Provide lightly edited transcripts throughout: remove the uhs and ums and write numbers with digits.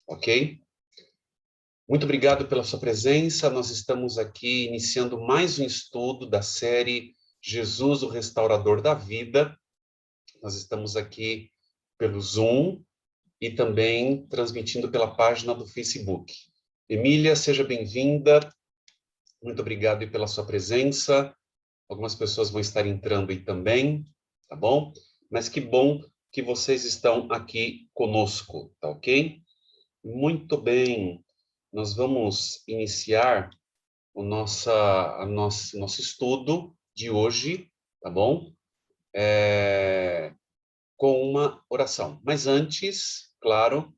ok? Muito obrigado pela sua presença. Nós estamos aqui iniciando mais um estudo da série Jesus, o Restaurador da Vida. Nós estamos aqui pelo Zoom e também transmitindo pela página do Facebook. Emília, seja bem-vinda. Muito obrigado aí pela sua presença. Algumas pessoas vão estar entrando aí também, tá bom? Mas que bom que vocês estão aqui conosco, tá ok? Muito bem. Nós vamos iniciar nosso estudo de hoje, tá bom? Com uma oração. Mas antes, claro,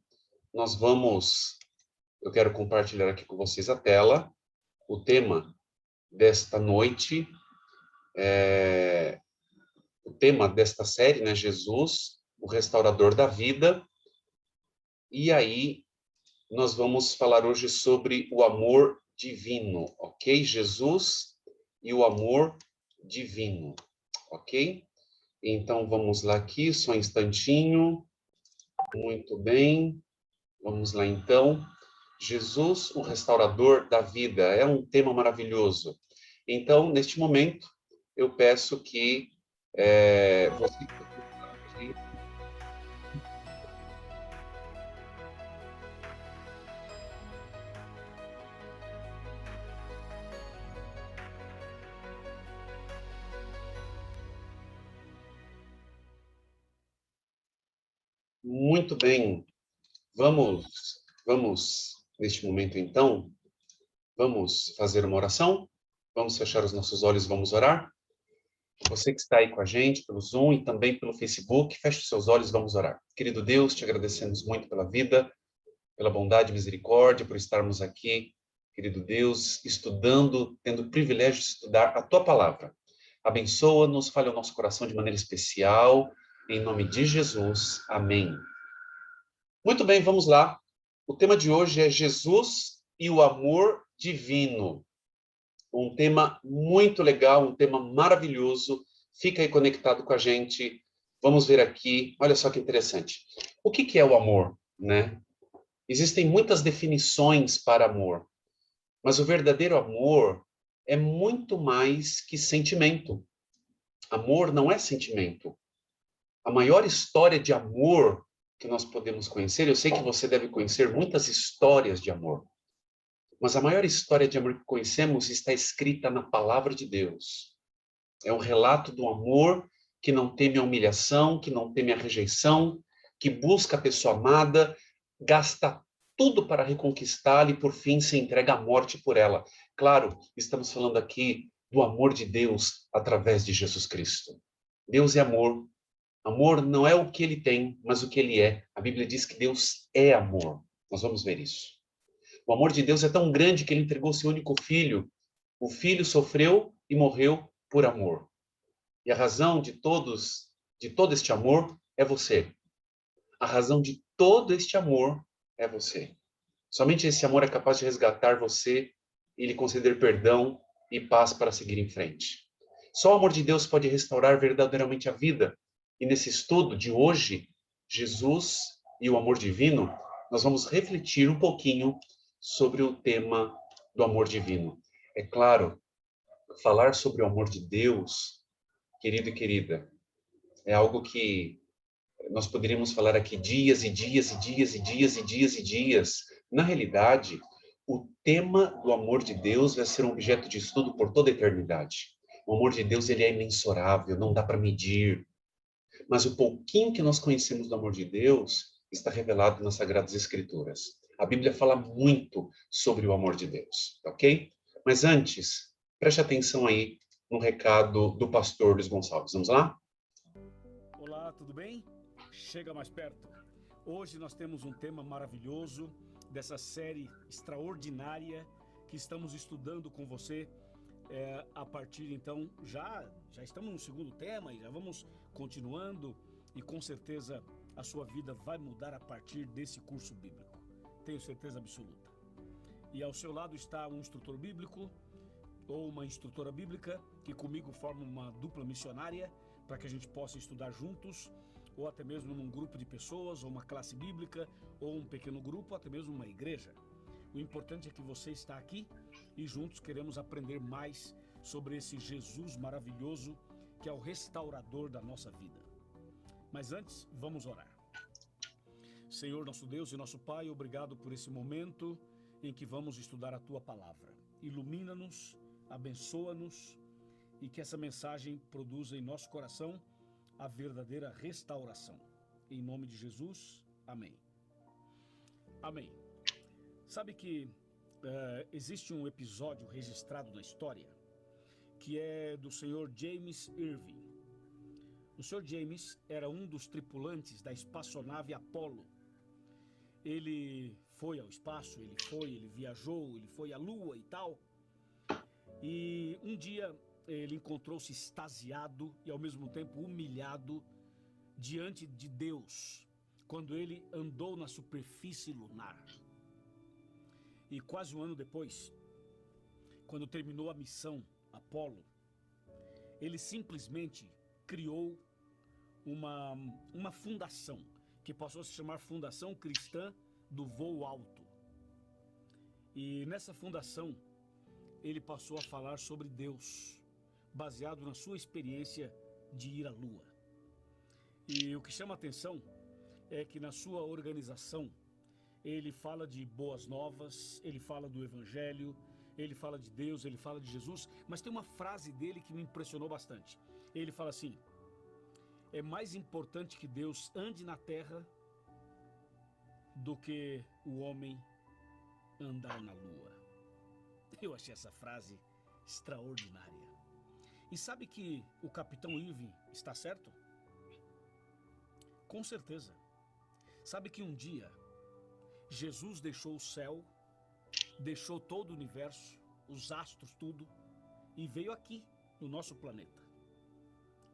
eu quero compartilhar aqui com vocês a tela. O tema desta noite, o tema desta série, né? Jesus, o Restaurador da Vida. E aí, nós vamos falar hoje sobre o amor divino, ok? Jesus e o amor divino, ok? Então, vamos lá aqui, só um instantinho. Muito bem. Vamos lá, então. Jesus, o restaurador da vida, é um tema maravilhoso. Então, neste momento, eu peço que você... Muito bem. Neste momento, então, vamos fazer uma oração? Vamos fechar os nossos olhos, vamos orar? Você que está aí com a gente pelo Zoom e também pelo Facebook, feche os seus olhos, vamos orar. Querido Deus, te agradecemos muito pela vida, pela bondade e misericórdia, por estarmos aqui, querido Deus, estudando, tendo o privilégio de estudar a tua palavra. Abençoa-nos, fale ao nosso coração de maneira especial, em nome de Jesus. Amém. Muito bem, vamos lá. O tema de hoje é Jesus e o amor divino. Um tema muito legal, um tema maravilhoso. Fica aí conectado com a gente. Vamos ver aqui. Olha só que interessante. O que é o amor, né? Existem muitas definições para amor, mas o verdadeiro amor é muito mais que sentimento. Amor não é sentimento. A maior história de amor que nós podemos conhecer, eu sei que você deve conhecer muitas histórias de amor, mas a maior história de amor que conhecemos está escrita na palavra de Deus. É um relato do amor que não teme a humilhação, que não teme a rejeição, que busca a pessoa amada, gasta tudo para reconquistá-la e, por fim, se entrega à morte por ela. Claro, estamos falando aqui do amor de Deus através de Jesus Cristo. Deus é amor. Amor não é o que ele tem, mas o que ele é. A Bíblia diz que Deus é amor. Nós vamos ver isso. O amor de Deus é tão grande que ele entregou seu único filho. O filho sofreu e morreu por amor. E a razão de todo este amor é você. A razão de todo este amor é você. Somente esse amor é capaz de resgatar você e lhe conceder perdão e paz para seguir em frente. Só o amor de Deus pode restaurar verdadeiramente a vida. E nesse estudo de hoje, Jesus e o amor divino, nós vamos refletir um pouquinho sobre o tema do amor divino. É claro, falar sobre o amor de Deus, querido e querida, é algo que nós poderíamos falar aqui dias e dias e dias e dias e dias e dias. Na realidade, o tema do amor de Deus vai ser um objeto de estudo por toda a eternidade. O amor de Deus, ele é imensurável, não dá para medir. Mas o pouquinho que nós conhecemos do amor de Deus está revelado nas Sagradas Escrituras. A Bíblia fala muito sobre o amor de Deus, ok? Mas antes, preste atenção aí no recado do pastor Luiz Gonçalves. Vamos lá? Olá, tudo bem? Chega mais perto. Hoje nós temos um tema maravilhoso dessa série extraordinária que estamos estudando com você. A partir então, já estamos no segundo tema e já vamos continuando, e com certeza a sua vida vai mudar a partir desse curso bíblico. Tenho certeza absoluta. E ao seu lado está um instrutor bíblico ou uma instrutora bíblica que comigo forma uma dupla missionária para que a gente possa estudar juntos, ou até mesmo num grupo de pessoas, ou uma classe bíblica, ou um pequeno grupo, ou até mesmo uma igreja. O importante é que você está aqui e juntos queremos aprender mais sobre esse Jesus maravilhoso que é o restaurador da nossa vida. Mas antes, vamos orar. Senhor, nosso Deus e nosso Pai, obrigado por esse momento em que vamos estudar a Tua Palavra. Ilumina-nos, abençoa-nos e que essa mensagem produza em nosso coração a verdadeira restauração. Em nome de Jesus, amém. Amém. Sabe que existe um episódio registrado na história que é do Sr. James Irving. O Sr. James era um dos tripulantes da espaçonave Apollo. Ele foi ao espaço, ele viajou, ele foi à Lua e tal. E um dia ele encontrou-se extasiado e ao mesmo tempo humilhado diante de Deus, quando ele andou na superfície lunar. E quase um ano depois, quando terminou a missão Apollo, ele simplesmente criou uma fundação que passou a se chamar Fundação Cristã do Voo Alto. E nessa fundação ele passou a falar sobre Deus, baseado na sua experiência de ir à Lua. E o que chama a atenção é que na sua organização ele fala de boas novas, ele fala do Evangelho, ele fala de Deus, ele fala de Jesus, mas tem uma frase dele que me impressionou bastante. Ele fala assim: é mais importante que Deus ande na terra do que o homem andar na lua. Eu achei essa frase extraordinária. E sabe que o Capitão Irving está certo? Com certeza. Sabe que um dia Jesus deixou o céu, deixou todo o universo, os astros, tudo, e veio aqui no nosso planeta.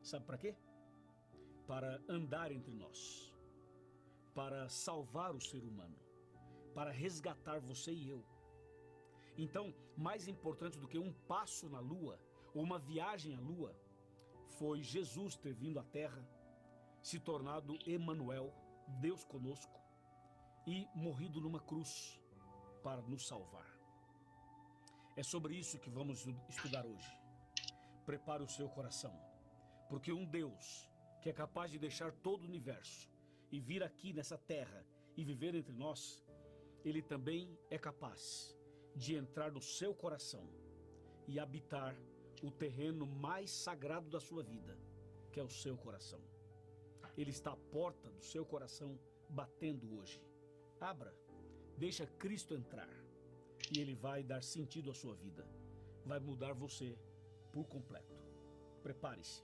Sabe para quê? Para andar entre nós, para salvar o ser humano, para resgatar você e eu. Então, mais importante do que um passo na Lua, ou uma viagem à Lua, foi Jesus ter vindo à Terra, se tornado Emanuel, Deus conosco, e morrido numa cruz para nos salvar. É sobre isso que vamos estudar hoje. Prepare o seu coração, porque um Deus que é capaz de deixar todo o universo e vir aqui nessa terra e viver entre nós, ele também é capaz de entrar no seu coração e habitar o terreno mais sagrado da sua vida, que é o seu coração. Ele está à porta do seu coração batendo hoje. Abra, deixa Cristo entrar e ele vai dar sentido à sua vida, vai mudar você por completo. Prepare-se.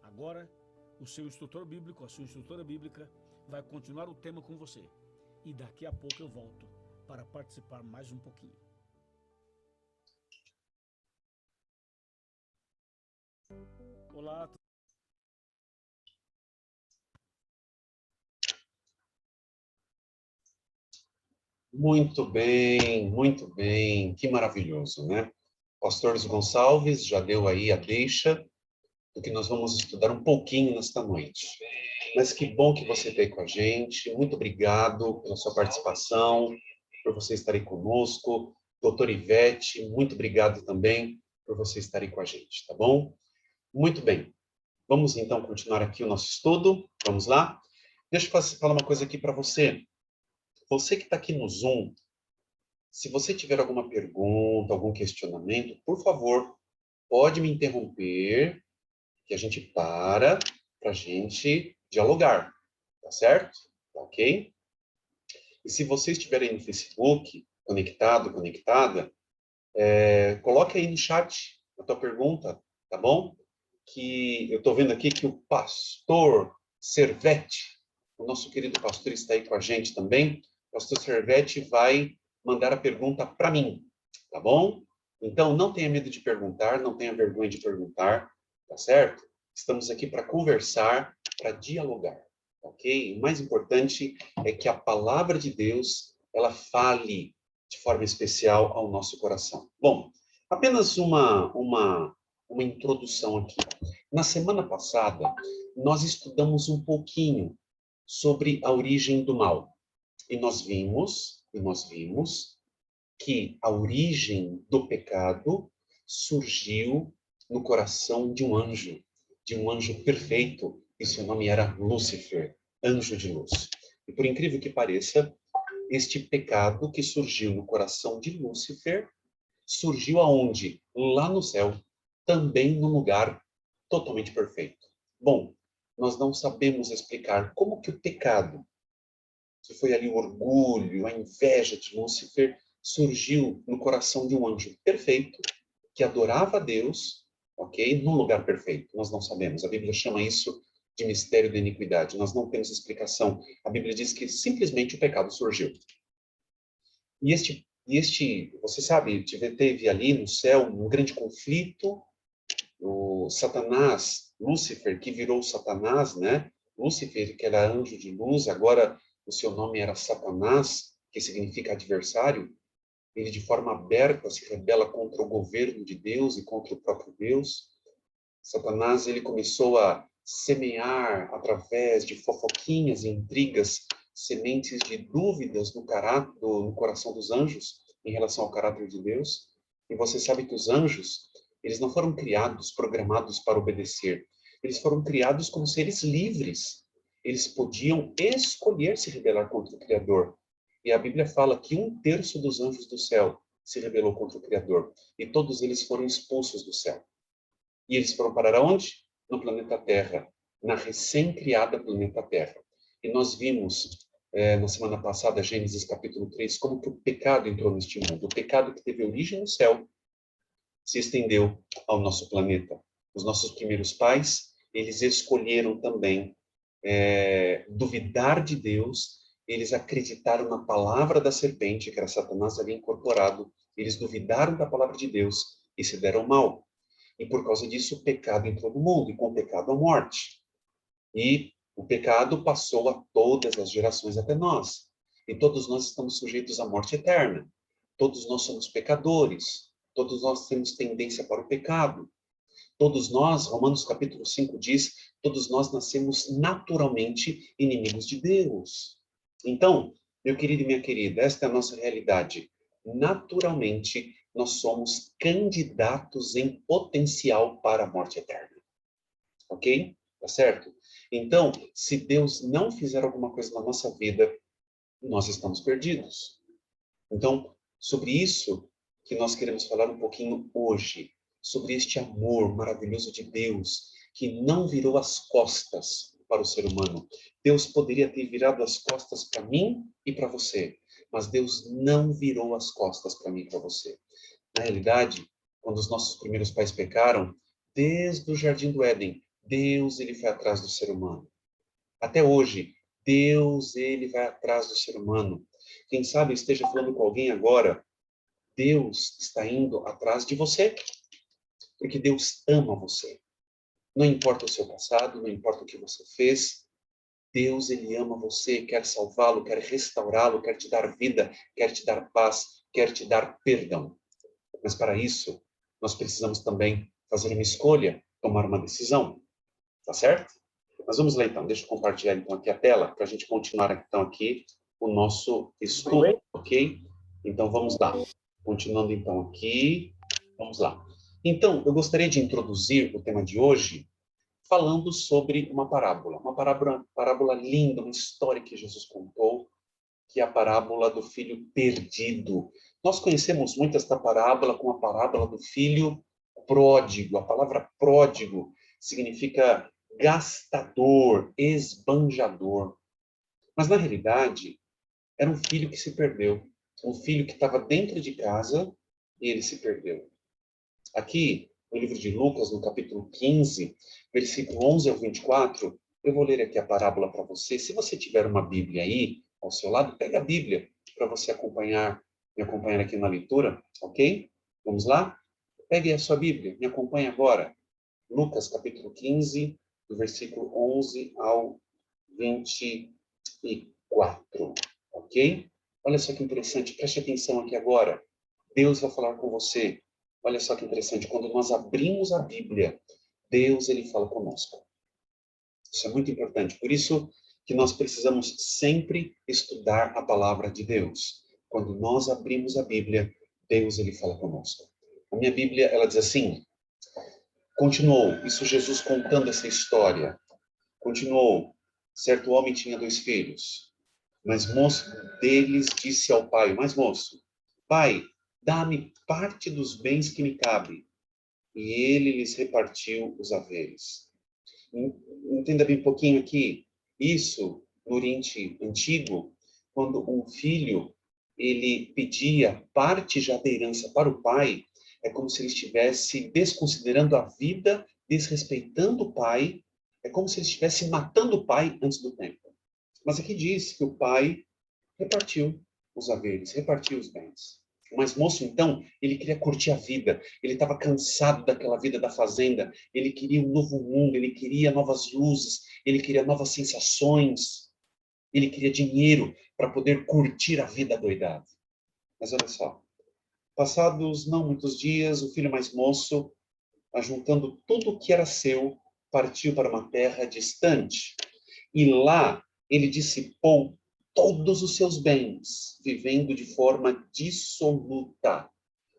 Agora, o seu instrutor bíblico, a sua instrutora bíblica, vai continuar o tema com você. E daqui a pouco eu volto para participar mais um pouquinho. Olá. Muito bem, que maravilhoso, né? Pastor Gonçalves já deu aí a deixa do que nós vamos estudar um pouquinho nesta noite. Mas que bom que você está aí com a gente, muito obrigado pela sua participação, por você estar aí conosco. Doutor Ivete, muito obrigado também por você estar aí com a gente, tá bom? Muito bem, vamos então continuar aqui o nosso estudo, vamos lá? Deixa eu falar uma coisa aqui para você. Você que está aqui no Zoom, se você tiver alguma pergunta, algum questionamento, por favor, pode me interromper, que a gente para a gente dialogar, tá certo? Tá ok? E se você estiver aí no Facebook, conectado, conectada, coloque aí no chat a tua pergunta, tá bom? Que eu estou vendo aqui que o pastor Servete, o nosso querido pastor, está aí com a gente também. O pastor Servete vai mandar a pergunta para mim, tá bom? Então, não tenha medo de perguntar, não tenha vergonha de perguntar, tá certo? Estamos aqui para conversar, para dialogar, ok? O mais importante é que a palavra de Deus, ela fale de forma especial ao nosso coração. Bom, apenas uma introdução aqui. Na semana passada, nós estudamos um pouquinho sobre a origem do mal. E nós vimos que a origem do pecado surgiu no coração de um anjo perfeito, e seu nome era Lúcifer, anjo de luz. E por incrível que pareça, este pecado que surgiu no coração de Lúcifer, surgiu aonde? Lá no céu, também num lugar totalmente perfeito. Bom, nós não sabemos explicar como que o pecado, que foi ali o orgulho, a inveja de Lúcifer, surgiu no coração de um anjo perfeito, que adorava a Deus, ok? Num lugar perfeito. Nós não sabemos. A Bíblia chama isso de mistério da iniquidade. Nós não temos explicação. A Bíblia diz que simplesmente o pecado surgiu. Você sabe, teve ali no céu um grande conflito, o Satanás, Lúcifer, que virou Satanás, né? Lúcifer, que era anjo de luz, agora o seu nome era Satanás, que significa adversário. Ele de forma aberta se rebela contra o governo de Deus e contra o próprio Deus. Satanás, ele começou a semear através de fofoquinhas e intrigas sementes de dúvidas no coração dos anjos em relação ao caráter de Deus. E você sabe que os anjos, eles não foram criados, programados para obedecer. Eles foram criados como seres livres. Eles podiam escolher se rebelar contra o Criador. E a Bíblia fala que 1/3 dos anjos do céu se rebelou contra o Criador. E todos eles foram expulsos do céu. E eles foram parar aonde? No planeta Terra, na recém-criada planeta Terra. E nós vimos, na semana passada, Gênesis capítulo 3, como que o pecado entrou neste mundo. O pecado que teve origem no céu se estendeu ao nosso planeta. Os nossos primeiros pais, eles escolheram também duvidar de Deus, eles acreditaram na palavra da serpente, que era Satanás ali incorporado, eles duvidaram da palavra de Deus e se deram mal. E por causa disso, o pecado entrou no mundo, e com o pecado a morte. E o pecado passou a todas as gerações até nós. E todos nós estamos sujeitos à morte eterna. Todos nós somos pecadores. Todos nós temos tendência para o pecado. Todos nós, Romanos capítulo 5 diz, todos nós nascemos naturalmente inimigos de Deus. Então, meu querido e minha querida, esta é a nossa realidade. Naturalmente, nós somos candidatos em potencial para a morte eterna. Ok? Tá certo? Então, se Deus não fizer alguma coisa na nossa vida, nós estamos perdidos. Então, sobre isso que nós queremos falar um pouquinho hoje, sobre este amor maravilhoso de Deus, que não virou as costas para o ser humano. Deus poderia ter virado as costas para mim e para você, mas Deus não virou as costas para mim e para você. Na realidade, quando os nossos primeiros pais pecaram, desde o Jardim do Éden, Deus ele foi atrás do ser humano. Até hoje, Deus ele vai atrás do ser humano. Quem sabe eu esteja falando com alguém agora, Deus está indo atrás de você, porque Deus ama você. Não importa o seu passado, não importa o que você fez, Deus ele ama você, quer salvá-lo, quer restaurá-lo, quer te dar vida, quer te dar paz, quer te dar perdão. Mas para isso, nós precisamos também fazer uma escolha, tomar uma decisão. Tá certo? Mas vamos lá então. Deixa eu compartilhar então aqui a tela para a gente continuar então aqui o nosso estudo, ok? Então vamos lá. Continuando então aqui, vamos lá. Então, eu gostaria de introduzir o tema de hoje falando sobre uma parábola linda, uma história que Jesus contou, que é a parábola do filho perdido. Nós conhecemos muito esta parábola como a parábola do filho pródigo. A palavra pródigo significa gastador, esbanjador. Mas, na realidade, era um filho que se perdeu. Um filho que estava dentro de casa e ele se perdeu. Aqui, no livro de Lucas, no capítulo 15, versículo 11 ao 24, eu vou ler aqui a parábola para você. Se você tiver uma Bíblia aí, ao seu lado, pega a Bíblia para você me acompanhar aqui na leitura, ok? Vamos lá? Pegue a sua Bíblia, me acompanhe agora. Lucas, capítulo 15, do versículo 11 ao 24, ok? Olha só que interessante, preste atenção aqui agora. Deus vai falar com você. Olha só que interessante, quando nós abrimos a Bíblia, Deus ele fala conosco. Isso é muito importante. Por isso que nós precisamos sempre estudar a palavra de Deus. Quando nós abrimos a Bíblia, Deus ele fala conosco. A minha Bíblia, ela diz assim, continuou, isso Jesus contando essa história. Continuou, certo homem tinha 2 filhos, mas moço deles disse ao pai, mas moço, pai, dá-me parte dos bens que me cabe. E ele lhes repartiu os haveres. Entenda bem um pouquinho aqui. Isso, no Oriente Antigo, quando um filho ele pedia parte já da herança para o pai, é como se ele estivesse desconsiderando a vida, desrespeitando o pai, é como se ele estivesse matando o pai antes do tempo. Mas aqui diz que o pai repartiu os haveres, repartiu os bens. Mas moço, então, ele queria curtir a vida. Ele estava cansado daquela vida da fazenda. Ele queria um novo mundo, ele queria novas luzes, ele queria novas sensações. Ele queria dinheiro para poder curtir a vida doidada. Mas olha só, passados não muitos dias, o filho mais moço, ajuntando tudo o que era seu, partiu para uma terra distante. E lá ele dissipou todos os seus bens, vivendo de forma dissoluta.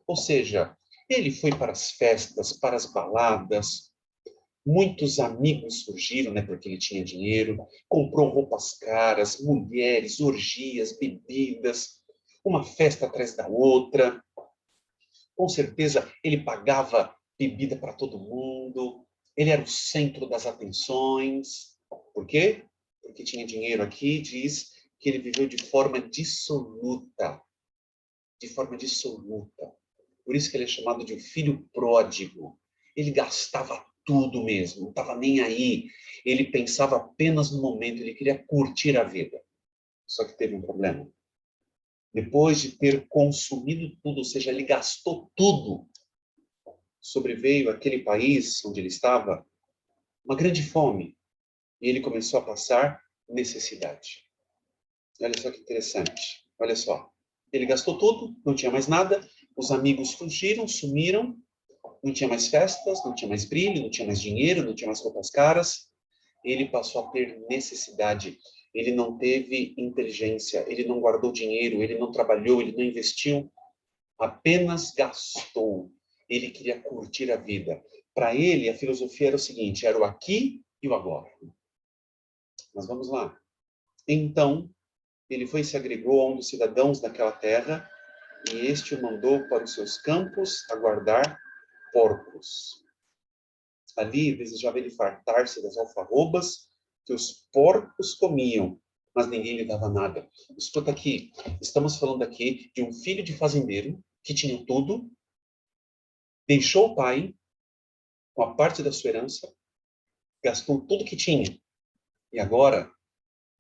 Ou seja, ele foi para as festas, para as baladas, muitos amigos surgiram, né, porque ele tinha dinheiro, comprou roupas caras, mulheres, orgias, bebidas, uma festa atrás da outra. Com certeza, ele pagava bebida para todo mundo, ele era o centro das atenções. Por quê? Porque tinha dinheiro aqui, diz que ele viveu de forma dissoluta. De forma dissoluta. Por isso que ele é chamado de um filho pródigo. Ele gastava tudo mesmo, não estava nem aí. Ele pensava apenas no momento, ele queria curtir a vida. Só que teve um problema. Depois de ter consumido tudo, ou seja, ele gastou tudo, sobreveio àquele país onde ele estava uma grande fome e ele começou a passar necessidade. Olha só que interessante. Olha só. Ele gastou tudo, não tinha mais nada, os amigos fugiram, sumiram, não tinha mais festas, não tinha mais brilho, não tinha mais dinheiro, não tinha mais roupas caras. Ele passou a ter necessidade. Ele não teve inteligência, ele não guardou dinheiro, ele não trabalhou, ele não investiu, apenas gastou. Ele queria curtir a vida. Para ele, a filosofia era o seguinte, era o aqui e o agora. Mas vamos lá. Então, ele foi e se agregou a um dos cidadãos daquela terra, e este o mandou para os seus campos a guardar porcos. Ali desejava ele fartar-se das alfarrobas que os porcos comiam, mas ninguém lhe dava nada. Escuta aqui, estamos falando aqui de um filho de fazendeiro que tinha tudo, deixou o pai com a parte da sua herança, gastou tudo que tinha, e agora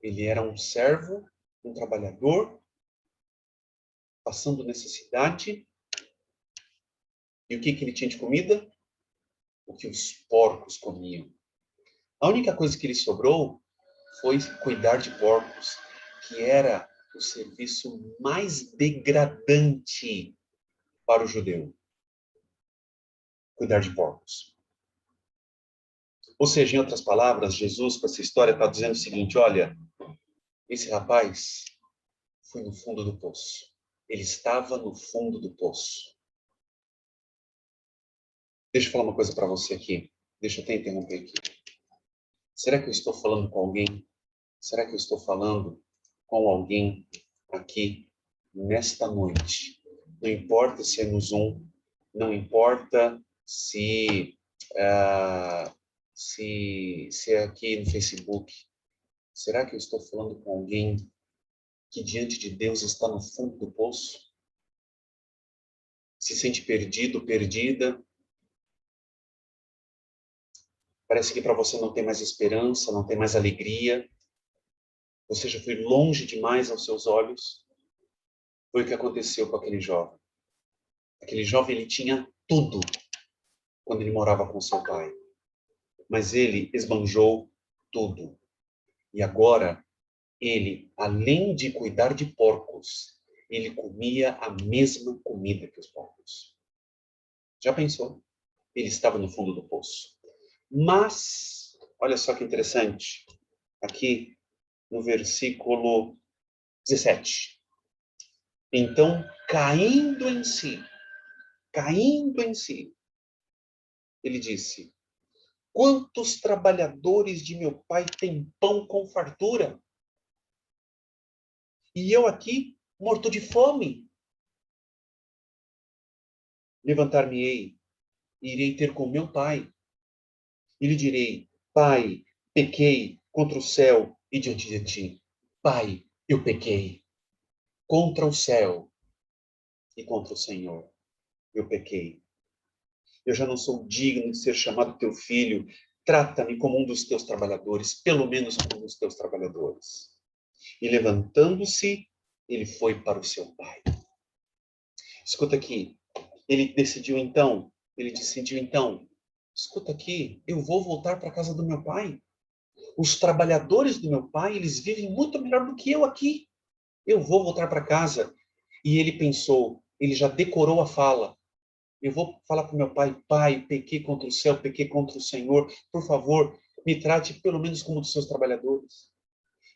ele era um servo, um trabalhador, passando necessidade. E o que ele tinha de comida? O que os porcos comiam. A única coisa que lhe sobrou foi cuidar de porcos, que era o serviço mais degradante para o judeu. Cuidar de porcos. Ou seja, em outras palavras, Jesus, com essa história, está dizendo o seguinte, olha, esse rapaz foi no fundo do poço. Ele estava no fundo do poço. Deixa eu falar uma coisa para você aqui. Deixa eu até interromper aqui. Será que eu estou falando com alguém? Será que eu estou falando com alguém aqui nesta noite? Não importa se é no Zoom, não importa se é aqui no Facebook. Será que eu estou falando com alguém que diante de Deus está no fundo do poço? Se sente perdido, perdida? Parece que para você não tem mais esperança, não tem mais alegria. Você já foi longe demais aos seus olhos. Foi o que aconteceu com aquele jovem. Aquele jovem, ele tinha tudo quando ele morava com seu pai. Mas ele esbanjou tudo. E agora, ele, além de cuidar de porcos, ele comia a mesma comida que os porcos. Já pensou? Ele estava no fundo do poço. Mas, olha só que interessante. Aqui, no versículo 17. Então, caindo em si, ele disse: quantos trabalhadores de meu pai têm pão com fartura? E eu aqui, morto de fome. Levantar-me-ei, e irei ter com meu pai. E lhe direi: Pai, pequei contra o céu e diante de ti. Pai, eu pequei contra o céu e contra o Senhor. Eu pequei. Eu já não sou digno de ser chamado teu filho. Trata-me como um dos teus trabalhadores, pelo menos como um dos teus trabalhadores. E levantando-se, ele foi para o seu pai. Escuta aqui. Ele decidiu então, escuta aqui, eu vou voltar para a casa do meu pai. Os trabalhadores do meu pai, eles vivem muito melhor do que eu aqui. Eu vou voltar para casa. E ele pensou, ele já decorou a fala. Eu vou falar para o meu pai: pai, pequei contra o céu, pequei contra o Senhor. Por favor, me trate pelo menos como um dos seus trabalhadores.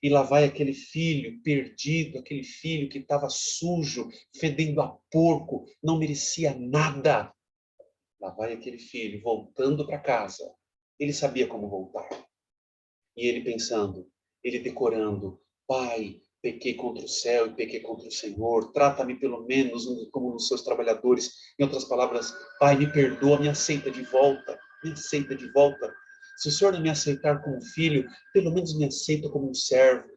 E lá vai aquele filho perdido, aquele filho que estava sujo, fedendo a porco, não merecia nada. Lá vai aquele filho voltando para casa. Ele sabia como voltar. E ele pensando, ele decorando: pai, pequei contra o céu e pequei contra o Senhor, trata-me pelo menos como um dos seus trabalhadores. Em outras palavras, pai, me perdoa, me aceita de volta, me aceita de volta. Se o Senhor não me aceitar como filho, pelo menos me aceita como um servo.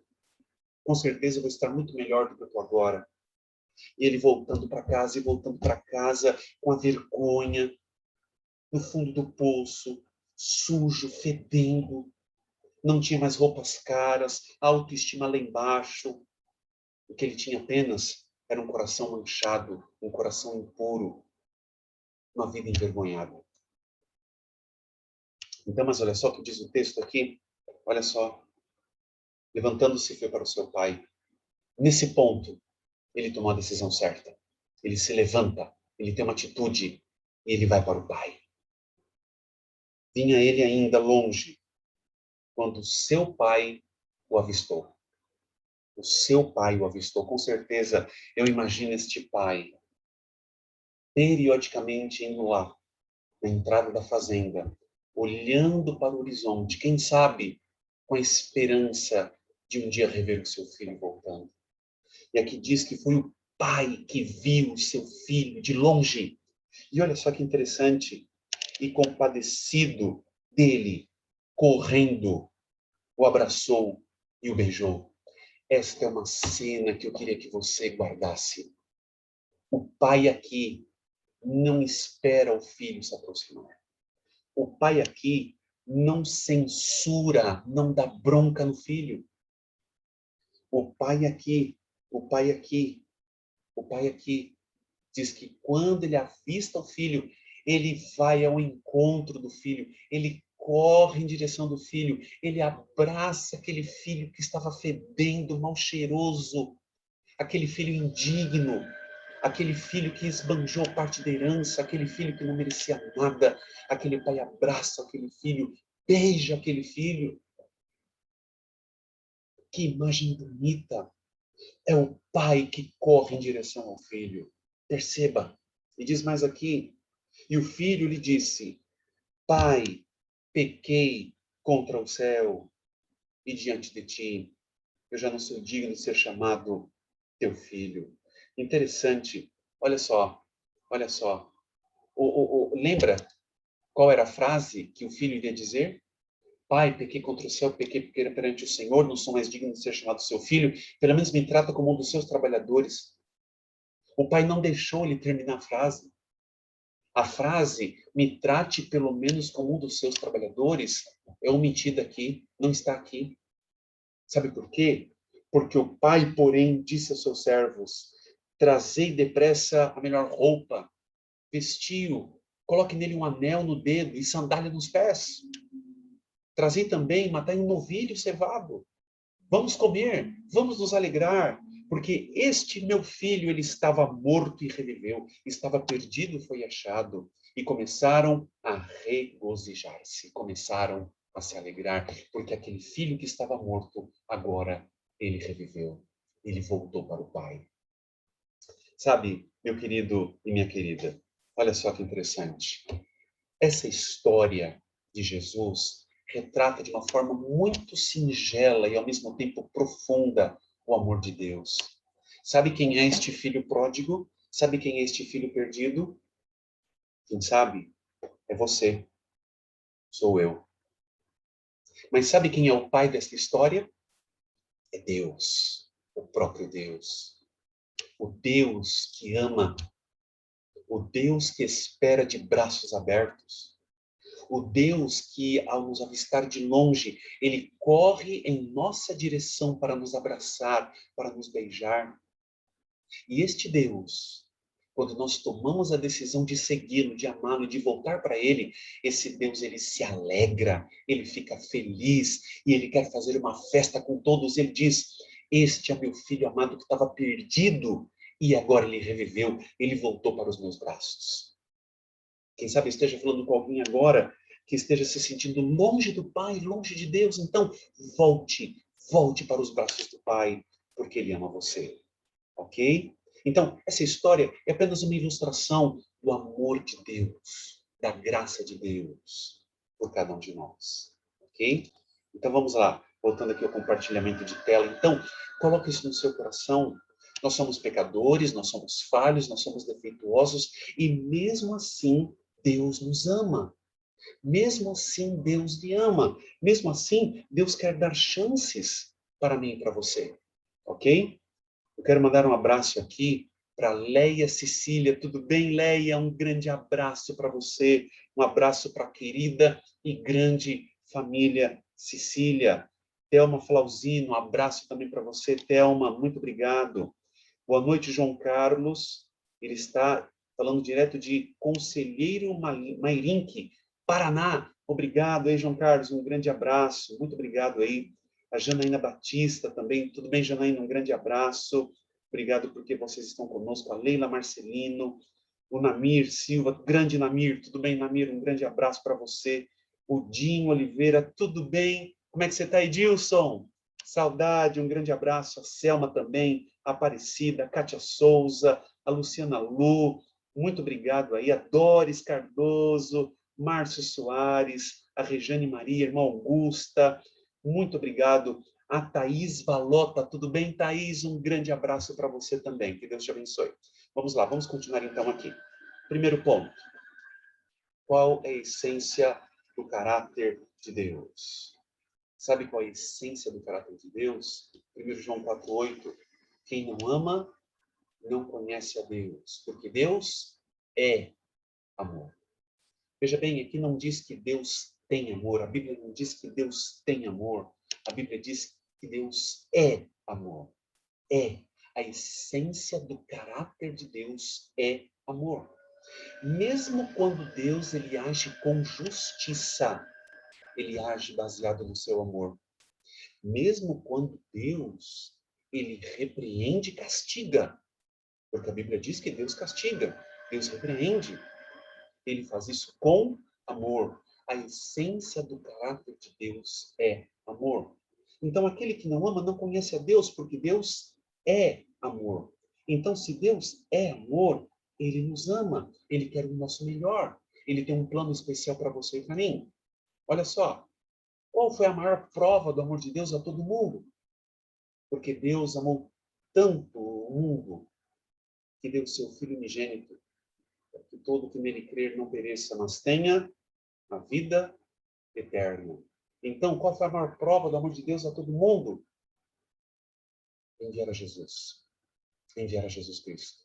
Com certeza eu vou estar muito melhor do que eu estou agora. E ele voltando para casa e voltando para casa com a vergonha, no fundo do poço, sujo, fedendo. Não tinha mais roupas caras, a autoestima lá embaixo. O que ele tinha apenas era um coração manchado, um coração impuro, uma vida envergonhada. Então, mas olha só o que diz o texto aqui. Olha só. Levantando-se, foi para o seu pai. Nesse ponto, ele tomou a decisão certa. Ele se levanta, ele tem uma atitude e ele vai para o pai. Vinha ele ainda longe, quando seu pai o avistou. O seu pai o avistou. Com certeza, eu imagino este pai periodicamente indo lá, na entrada da fazenda, olhando para o horizonte, quem sabe com a esperança de um dia rever o seu filho voltando. E aqui diz que foi o pai que viu o seu filho de longe. E olha só que interessante, e compadecido dele, correndo, o abraçou e o beijou. Esta é uma cena que eu queria que você guardasse. O pai aqui não espera o filho se aproximar. O pai aqui não censura, não dá bronca no filho. O pai aqui, o pai aqui, o pai aqui diz que quando ele avista o filho, ele vai ao encontro do filho, ele corre em direção do filho, ele abraça aquele filho que estava fedendo, mal cheiroso, aquele filho indigno, aquele filho que esbanjou parte da herança, aquele filho que não merecia nada, aquele pai abraça aquele filho, beija aquele filho. Que imagem bonita! É o pai que corre em direção ao filho. Perceba. E diz mais aqui, e o filho lhe disse: pai, pequei contra o céu e diante de ti. Eu já não sou digno de ser chamado teu filho. Interessante. Olha só, olha só. Lembra qual era a frase que o filho iria dizer? Pai, pequei contra o céu, pequei perante o Senhor, não sou mais digno de ser chamado seu filho, pelo menos me trata como um dos seus trabalhadores. O pai não deixou ele terminar a frase. A frase, me trate pelo menos como um dos seus trabalhadores, é omitida aqui, não está aqui. Sabe por quê? Porque o pai, porém, disse aos seus servos: trazei depressa a melhor roupa, vestiu, coloque nele um anel no dedo e sandália nos pés. Trazei também, matai um novilho cevado. Vamos comer, vamos nos alegrar, porque este meu filho, ele estava morto e reviveu, estava perdido e foi achado. E começaram a regozijar-se, começaram a se alegrar, porque aquele filho que estava morto, agora ele reviveu. Ele voltou para o Pai. Sabe, meu querido e minha querida, olha só que interessante. Essa história de Jesus retrata de uma forma muito singela e ao mesmo tempo profunda o amor de Deus. Sabe quem é este filho pródigo? Sabe quem é este filho perdido? Quem sabe? É você, sou eu. Mas sabe quem é o pai desta história? É Deus, o próprio Deus. O Deus que ama, o Deus que espera de braços abertos. O Deus que, ao nos avistar de longe, ele corre em nossa direção para nos abraçar, para nos beijar. E este Deus, quando nós tomamos a decisão de segui-lo, de amá-lo, de voltar para ele, esse Deus, ele se alegra, ele fica feliz e ele quer fazer uma festa com todos. Ele diz: este é meu filho amado que estava perdido e agora ele reviveu, ele voltou para os meus braços. Quem sabe esteja falando com alguém agora que esteja se sentindo longe do Pai, longe de Deus. Então, volte para os braços do Pai, porque Ele ama você. Ok? Então, essa história é apenas uma ilustração do amor de Deus, da graça de Deus por cada um de nós. Ok? Então, vamos lá. Voltando aqui ao compartilhamento de tela. Então, coloque isso no seu coração. Nós somos pecadores, nós somos falhos, nós somos defeituosos e mesmo assim Deus nos ama. Mesmo assim Deus me ama. Mesmo assim Deus quer dar chances para mim e para você. Ok? Eu quero mandar um abraço aqui para Leia Cecília. Tudo bem, Leia? Um grande abraço para você. Um abraço para a querida e grande família Cecília. Thelma Flauzino, um abraço também para você, Thelma. Muito obrigado. Boa noite, João Carlos. Ele está falando direto de Conselheiro Mairinque, Paraná. Obrigado aí, João Carlos. Um grande abraço. Muito obrigado aí. A Janaína Batista também. Tudo bem, Janaína? Um grande abraço. Obrigado porque vocês estão conosco. A Leila Marcelino, o Namir Silva. Grande Namir. Tudo bem, Namir? Um grande abraço para você. O Dinho Oliveira. Tudo bem? Como é que você está, Edilson? Saudade, um grande abraço. A Selma também, a Aparecida, a Kátia Souza, a Luciana Lu, muito obrigado aí, a Doris Cardoso, Márcio Soares, a Rejane Maria, irmã Augusta, muito obrigado. A Thaís Valota, tudo bem, Thaís? Um grande abraço para você também, que Deus te abençoe. Vamos lá, vamos continuar então aqui. Primeiro ponto, qual é a essência do caráter de Deus? Sabe qual é a essência do caráter de Deus? 1 João 4,8. Quem não ama, não conhece a Deus, porque Deus é amor. Veja bem, aqui não diz que Deus tem amor. A Bíblia não diz que Deus tem amor. A Bíblia diz que Deus é amor. É. A essência do caráter de Deus é amor. Mesmo quando Deus ele age com justiça, ele age baseado no seu amor. Mesmo quando Deus, ele repreende e castiga, porque a Bíblia diz que Deus castiga, Deus repreende, ele faz isso com amor. A essência do caráter de Deus é amor. Então, aquele que não ama não conhece a Deus, porque Deus é amor. Então, se Deus é amor, ele nos ama, ele quer o nosso melhor, ele tem um plano especial para você e para mim. Olha só, qual foi a maior prova do amor de Deus a todo mundo? Porque Deus amou tanto o mundo que deu seu Filho unigênito, para que todo que nele crer não pereça, mas tenha a vida eterna. Então, qual foi a maior prova do amor de Deus a todo mundo? Enviar a Jesus. Enviar a Jesus Cristo.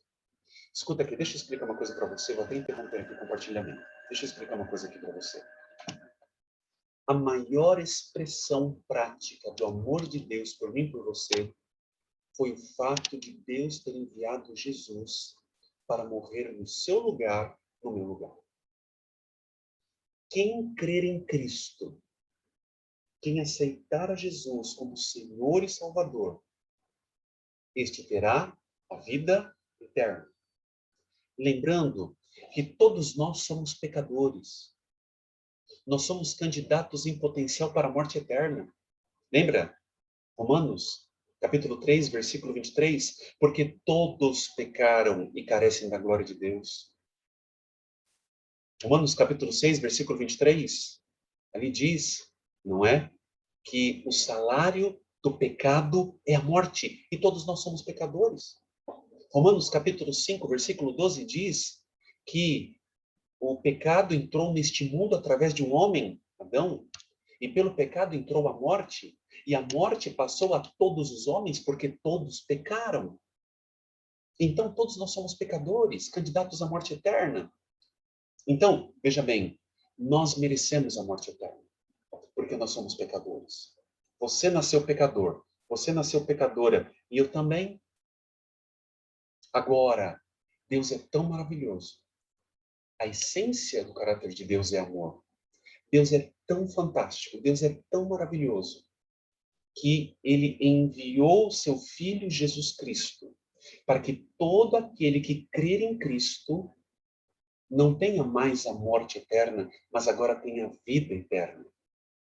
Escuta aqui, deixa eu explicar uma coisa para você. Vou até interromper aqui o compartilhamento. Deixa eu explicar uma coisa aqui para você. A maior expressão prática do amor de Deus por mim e por você foi o fato de Deus ter enviado Jesus para morrer no seu lugar, no meu lugar. Quem crer em Cristo, quem aceitar a Jesus como Senhor e Salvador, este terá a vida eterna. Lembrando que todos nós somos pecadores. Nós somos candidatos em potencial para a morte eterna. Lembra? Romanos, capítulo 3, versículo 23. Porque todos pecaram e carecem da glória de Deus. Romanos, capítulo 6, versículo 23. Ali diz, não é? Que o salário do pecado é a morte. E todos nós somos pecadores. Romanos, capítulo 5, versículo 12 diz que o pecado entrou neste mundo através de um homem, Adão, e pelo pecado entrou a morte, e a morte passou a todos os homens porque todos pecaram. Então, todos nós somos pecadores, candidatos à morte eterna. Então, veja bem, nós merecemos a morte eterna, porque nós somos pecadores. Você nasceu pecador, você nasceu pecadora, e eu também. Agora, Deus é tão maravilhoso. A essência do caráter de Deus é amor. Deus é tão fantástico, Deus é tão maravilhoso, que ele enviou seu Filho Jesus Cristo, para que todo aquele que crer em Cristo não tenha mais a morte eterna, mas agora tenha a vida eterna.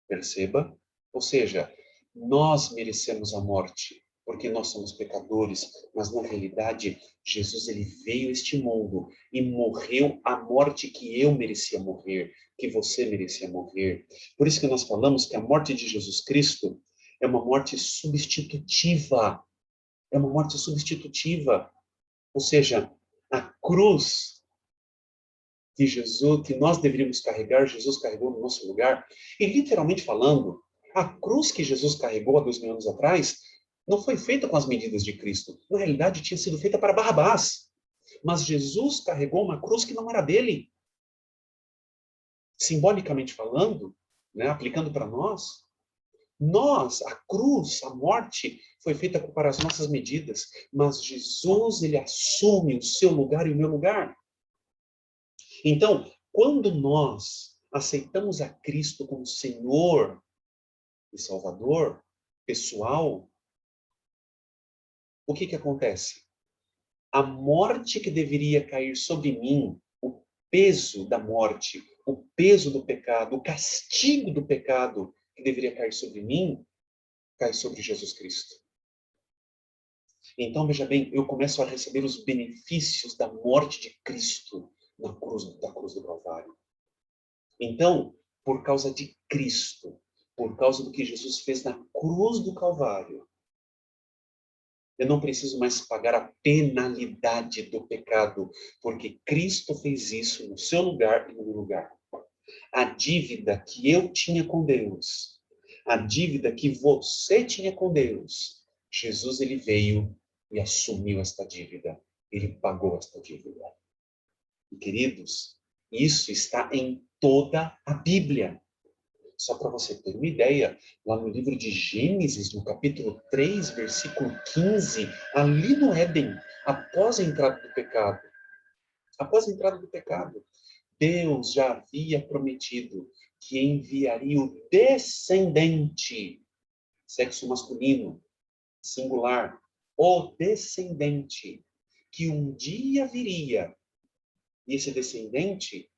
Perceba? Ou seja, nós merecemos a morte, porque nós somos pecadores, mas na realidade, Jesus ele veio a este mundo e morreu a morte que eu merecia morrer, que você merecia morrer. Por isso que nós falamos que a morte de Jesus Cristo é uma morte substitutiva. É uma morte substitutiva. Ou seja, a cruz que Jesus, que nós deveríamos carregar, Jesus carregou no nosso lugar. E literalmente falando, a cruz que Jesus carregou há 2000 anos atrás não foi feita com as medidas de Cristo. Na realidade, tinha sido feita para Barrabás. Mas Jesus carregou uma cruz que não era dele. Simbolicamente falando, né, aplicando para nós, a cruz, a morte, foi feita para as nossas medidas. Mas Jesus, ele assume o seu lugar e o meu lugar. Então, quando nós aceitamos a Cristo como Senhor e Salvador pessoal, o que que acontece? A morte que deveria cair sobre mim, o peso da morte, o peso do pecado, o castigo do pecado que deveria cair sobre mim, cai sobre Jesus Cristo. Então, veja bem, eu começo a receber os benefícios da morte de Cristo na cruz, da cruz do Calvário. Então, por causa de Cristo, por causa do que Jesus fez na cruz do Calvário, eu não preciso mais pagar a penalidade do pecado, porque Cristo fez isso no seu lugar e no meu lugar. A dívida que eu tinha com Deus, a dívida que você tinha com Deus, Jesus ele veio e assumiu esta dívida. Ele pagou esta dívida. E, queridos, isso está em toda a Bíblia. Só para você ter uma ideia, lá no livro de Gênesis, no capítulo 3, versículo 15, ali no Éden, após a entrada do pecado, Deus já havia prometido que enviaria o descendente, sexo masculino, singular, o descendente, que um dia viria. E esse descendente,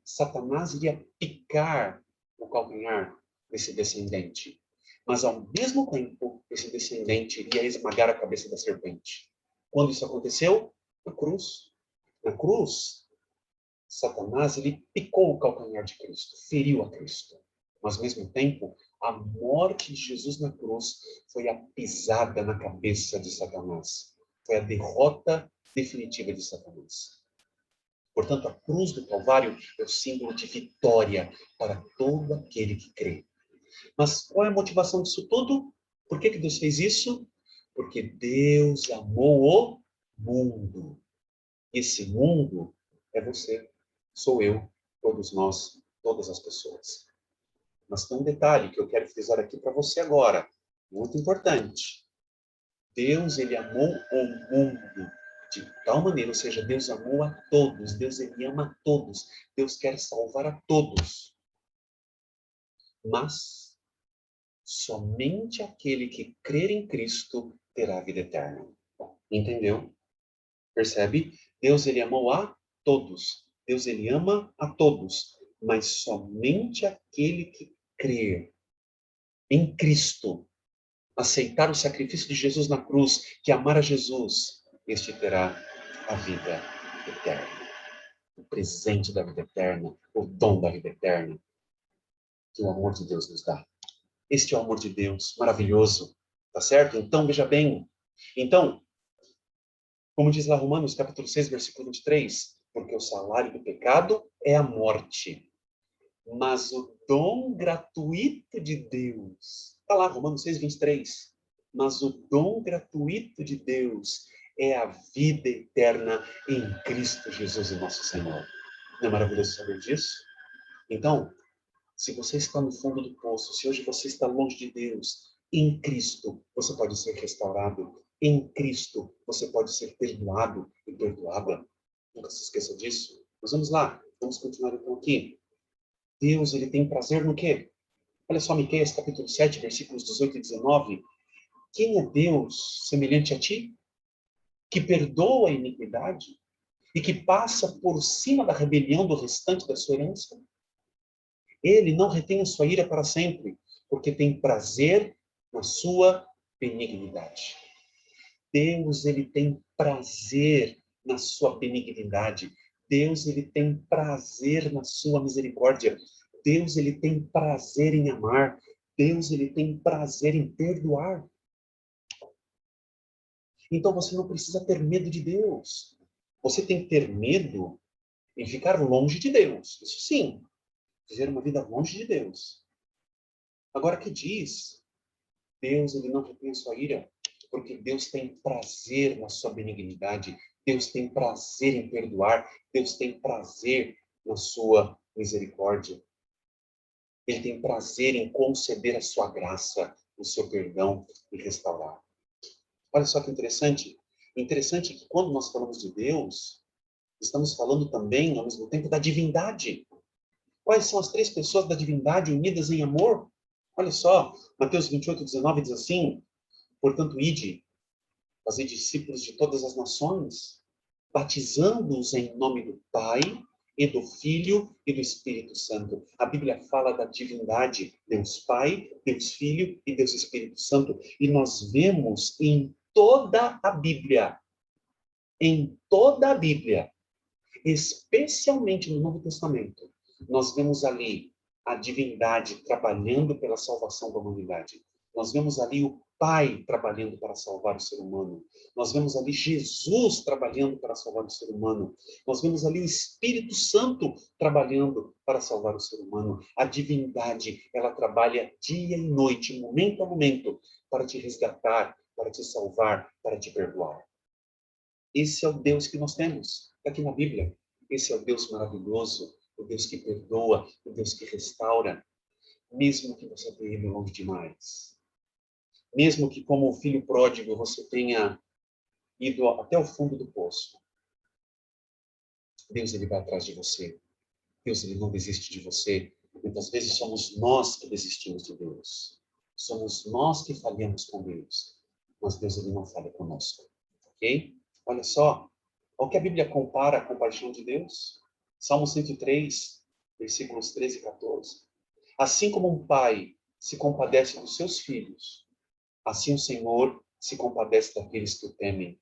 Satanás iria picar o calcanhar desse descendente. Mas, ao mesmo tempo, esse descendente iria esmagar a cabeça da serpente. Quando isso aconteceu? Na cruz. Na cruz, Satanás ele picou o calcanhar de Cristo, feriu a Cristo. Mas, ao mesmo tempo, a morte de Jesus na cruz foi a pisada na cabeça de Satanás. Foi a derrota definitiva de Satanás. Portanto, a cruz do Calvário é o símbolo de vitória para todo aquele que crê. Mas qual é a motivação disso tudo? Por que Deus fez isso? Porque Deus amou o mundo. Esse mundo é você, sou eu, todos nós, todas as pessoas. Mas tem um detalhe que eu quero frisar aqui para você agora, muito importante. Deus, ele amou o mundo de tal maneira, ou seja, Deus amou a todos, Deus ele ama a todos, Deus quer salvar a todos. Mas somente aquele que crer em Cristo terá a vida eterna. Entendeu? Percebe? Deus ele amou a todos. Deus ele ama a todos, mas somente aquele que crer em Cristo, aceitar o sacrifício de Jesus na cruz, que amar a Jesus, este terá a vida eterna. O presente da vida eterna, o dom da vida eterna, que o amor de Deus nos dá. Este é o amor de Deus, maravilhoso, tá certo? Então, veja bem. Então, como diz lá Romanos, capítulo 6, versículo 23, porque o salário do pecado é a morte, mas o dom gratuito de Deus, está lá, Romanos 6, 23, mas o dom gratuito de Deus é a vida eterna em Cristo Jesus, o nosso Senhor. Não é maravilhoso saber disso? Então, se você está no fundo do poço, se hoje você está longe de Deus, em Cristo você pode ser restaurado. Em Cristo você pode ser perdoado e perdoada. Nunca se esqueça disso. Mas vamos lá, vamos continuar então aqui. Deus, ele tem prazer no quê? Olha só, Miqueias capítulo 7, versículos 18 e 19. Quem é Deus semelhante a ti? Que perdoa a iniquidade e que passa por cima da rebelião do restante da sua herança? Ele não retém a sua ira para sempre, porque tem prazer na sua benignidade. Deus, ele tem prazer na sua benignidade. Deus, ele tem prazer na sua misericórdia. Deus, ele tem prazer em amar. Deus, ele tem prazer em perdoar. Então você não precisa ter medo de Deus. Você tem que ter medo em ficar longe de Deus. Isso sim, viver uma vida longe de Deus. Agora que diz, Deus, ele não retém a sua ira, porque Deus tem prazer na sua benignidade, Deus tem prazer em perdoar, Deus tem prazer na sua misericórdia. Ele tem prazer em conceder a sua graça, o seu perdão e restaurar. Olha só que interessante. Interessante que quando nós falamos de Deus, estamos falando também, ao mesmo tempo, da divindade. Quais são as três pessoas da divindade unidas em amor? Olha só, Mateus 28, 19 diz assim, portanto, ide, fazei discípulos de todas as nações, batizando-os em nome do Pai, e do Filho e do Espírito Santo. A Bíblia fala da divindade, Deus Pai, Deus Filho e Deus Espírito Santo. E nós vemos em toda a Bíblia, especialmente no Novo Testamento, nós vemos ali a divindade trabalhando pela salvação da humanidade. Nós vemos ali o Pai trabalhando para salvar o ser humano. Nós vemos ali Jesus trabalhando para salvar o ser humano. Nós vemos ali o Espírito Santo trabalhando para salvar o ser humano. A divindade, ela trabalha dia e noite, momento a momento, para te resgatar, para te salvar, para te perdoar. Esse é o Deus que nós temos aqui na Bíblia. Esse é o Deus maravilhoso, o Deus que perdoa, o Deus que restaura, mesmo que você tenha ido longe demais. Mesmo que, como o filho pródigo, você tenha ido até o fundo do poço. Deus, ele vai atrás de você. Deus, ele não desiste de você. Muitas vezes somos nós que desistimos de Deus. Somos nós que falhamos com Deus. Mas Deus, ele não falha conosco. Ok? Olha só, ao que a Bíblia compara a compaixão de Deus? Salmo 103, versículos 13 e 14. Assim como um pai se compadece dos seus filhos, assim o Senhor se compadece daqueles que o temem.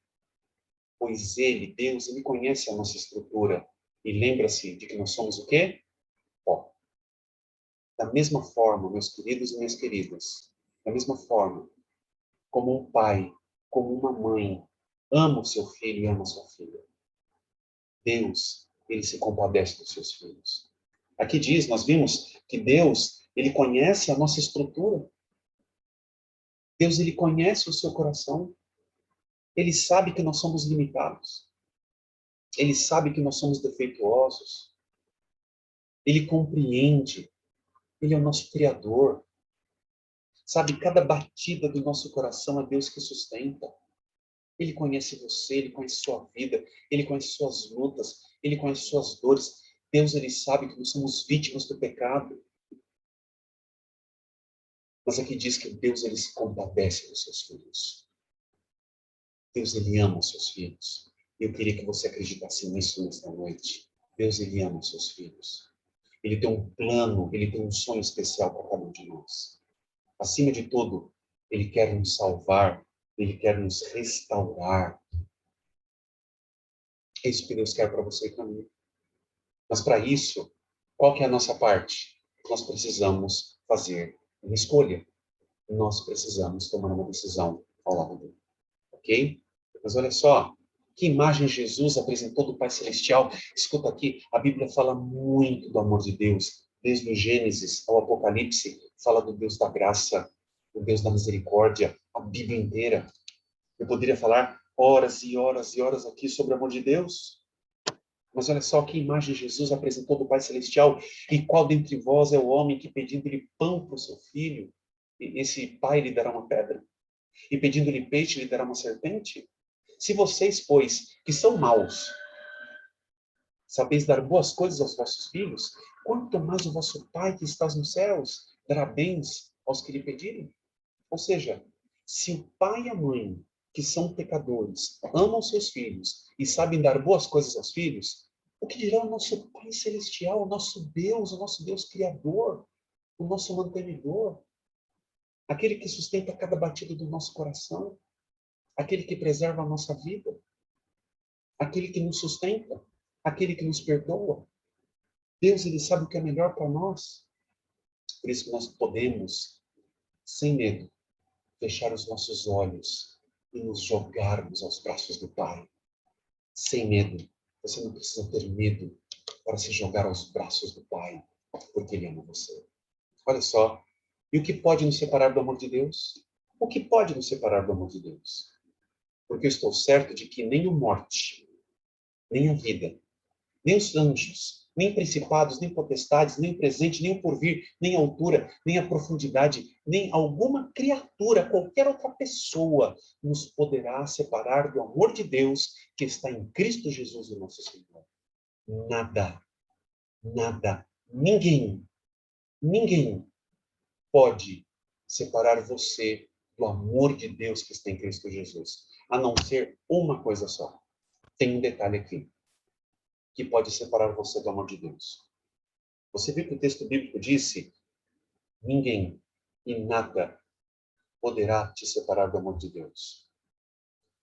Pois ele, Deus, ele conhece a nossa estrutura e lembra-se de que nós somos o quê? Pó. Da mesma forma, meus queridos e minhas queridas, da mesma forma, como um pai, como uma mãe, ama o seu filho e ama a sua filha. Deus, ele se compadece dos seus filhos. Aqui diz, nós vimos que Deus, ele conhece a nossa estrutura. Deus, ele conhece o seu coração. Ele sabe que nós somos limitados. Ele sabe que nós somos defeituosos. Ele compreende. Ele é o nosso Criador. Sabe, cada batida do nosso coração é Deus que sustenta. Ele conhece você, ele conhece sua vida, ele conhece suas lutas, ele conhece suas dores. Deus, ele sabe que nós somos vítimas do pecado. Mas aqui diz que Deus, ele se compadece dos seus filhos. Deus, ele ama os seus filhos. Eu queria que você acreditasse nisso nesta noite. Deus, ele ama os seus filhos. Ele tem um plano, ele tem um sonho especial para cada um de nós. Acima de tudo, ele quer nos salvar, ele quer nos restaurar. É isso que Deus quer para você e para mim. Mas para isso, qual que é a nossa parte? Nós precisamos fazer uma escolha. Nós precisamos tomar uma decisão ao lado dele. Ok? Mas olha só, que imagem Jesus apresentou do Pai Celestial. Escuta aqui, a Bíblia fala muito do amor de Deus. Desde o Gênesis ao Apocalipse, fala do Deus da graça, do Deus da misericórdia, a Bíblia inteira. Eu poderia falar horas e horas e horas aqui sobre o amor de Deus. Mas olha só que imagem Jesus apresentou do Pai Celestial. E qual dentre vós é o homem que, pedindo-lhe pão para o seu filho, esse pai lhe dará uma pedra? E pedindo-lhe peixe, lhe dará uma serpente? Se vocês, pois, que são maus, sabeis dar boas coisas aos vossos filhos, quanto mais o vosso Pai que está nos céus dará bens aos que lhe pedirem? Ou seja, se o pai e a mãe, que são pecadores, amam seus filhos e sabem dar boas coisas aos filhos, o que dirá o nosso Pai Celestial, o nosso Deus Criador, o nosso mantenedor, aquele que sustenta cada batida do nosso coração, aquele que preserva a nossa vida, aquele que nos sustenta, aquele que nos perdoa. Deus, ele sabe o que é melhor para nós. Por isso que nós podemos, sem medo, fechar os nossos olhos e nos jogarmos aos braços do Pai. Sem medo. Você não precisa ter medo para se jogar aos braços do Pai, porque Ele ama você. Olha só. E o que pode nos separar do amor de Deus? O que pode nos separar do amor de Deus? Porque eu estou certo de que nem a morte, nem a vida, nem os anjos, nem principados, nem potestades, nem o presente, nem o porvir, nem a altura, nem a profundidade, nem alguma criatura, qualquer outra pessoa, nos poderá separar do amor de Deus que está em Cristo Jesus, o nosso Senhor. Nada, nada, ninguém pode separar você do amor de Deus que está em Cristo Jesus, a não ser uma coisa só. Tem um detalhe aqui que pode separar você do amor de Deus. Você viu que o texto bíblico disse: ninguém e nada poderá te separar do amor de Deus.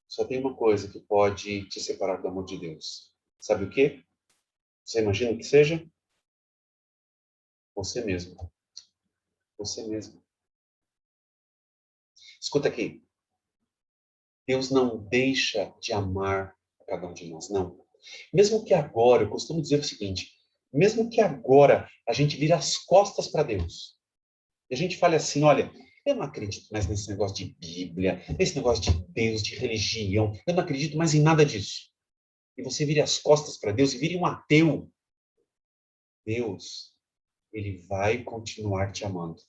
Só tem uma coisa que pode te separar do amor de Deus. Sabe o quê? Você imagina que seja? Você mesmo. Você mesmo. Escuta aqui. Deus não deixa de amar cada um de nós, não. Mesmo que agora, eu costumo dizer o seguinte, mesmo que agora a gente vire as costas para Deus, e a gente fale assim, olha, eu não acredito mais nesse negócio de Bíblia, nesse negócio de Deus, de religião, eu não acredito mais em nada disso. E você vire as costas para Deus e vire um ateu. Deus, ele vai continuar te amando.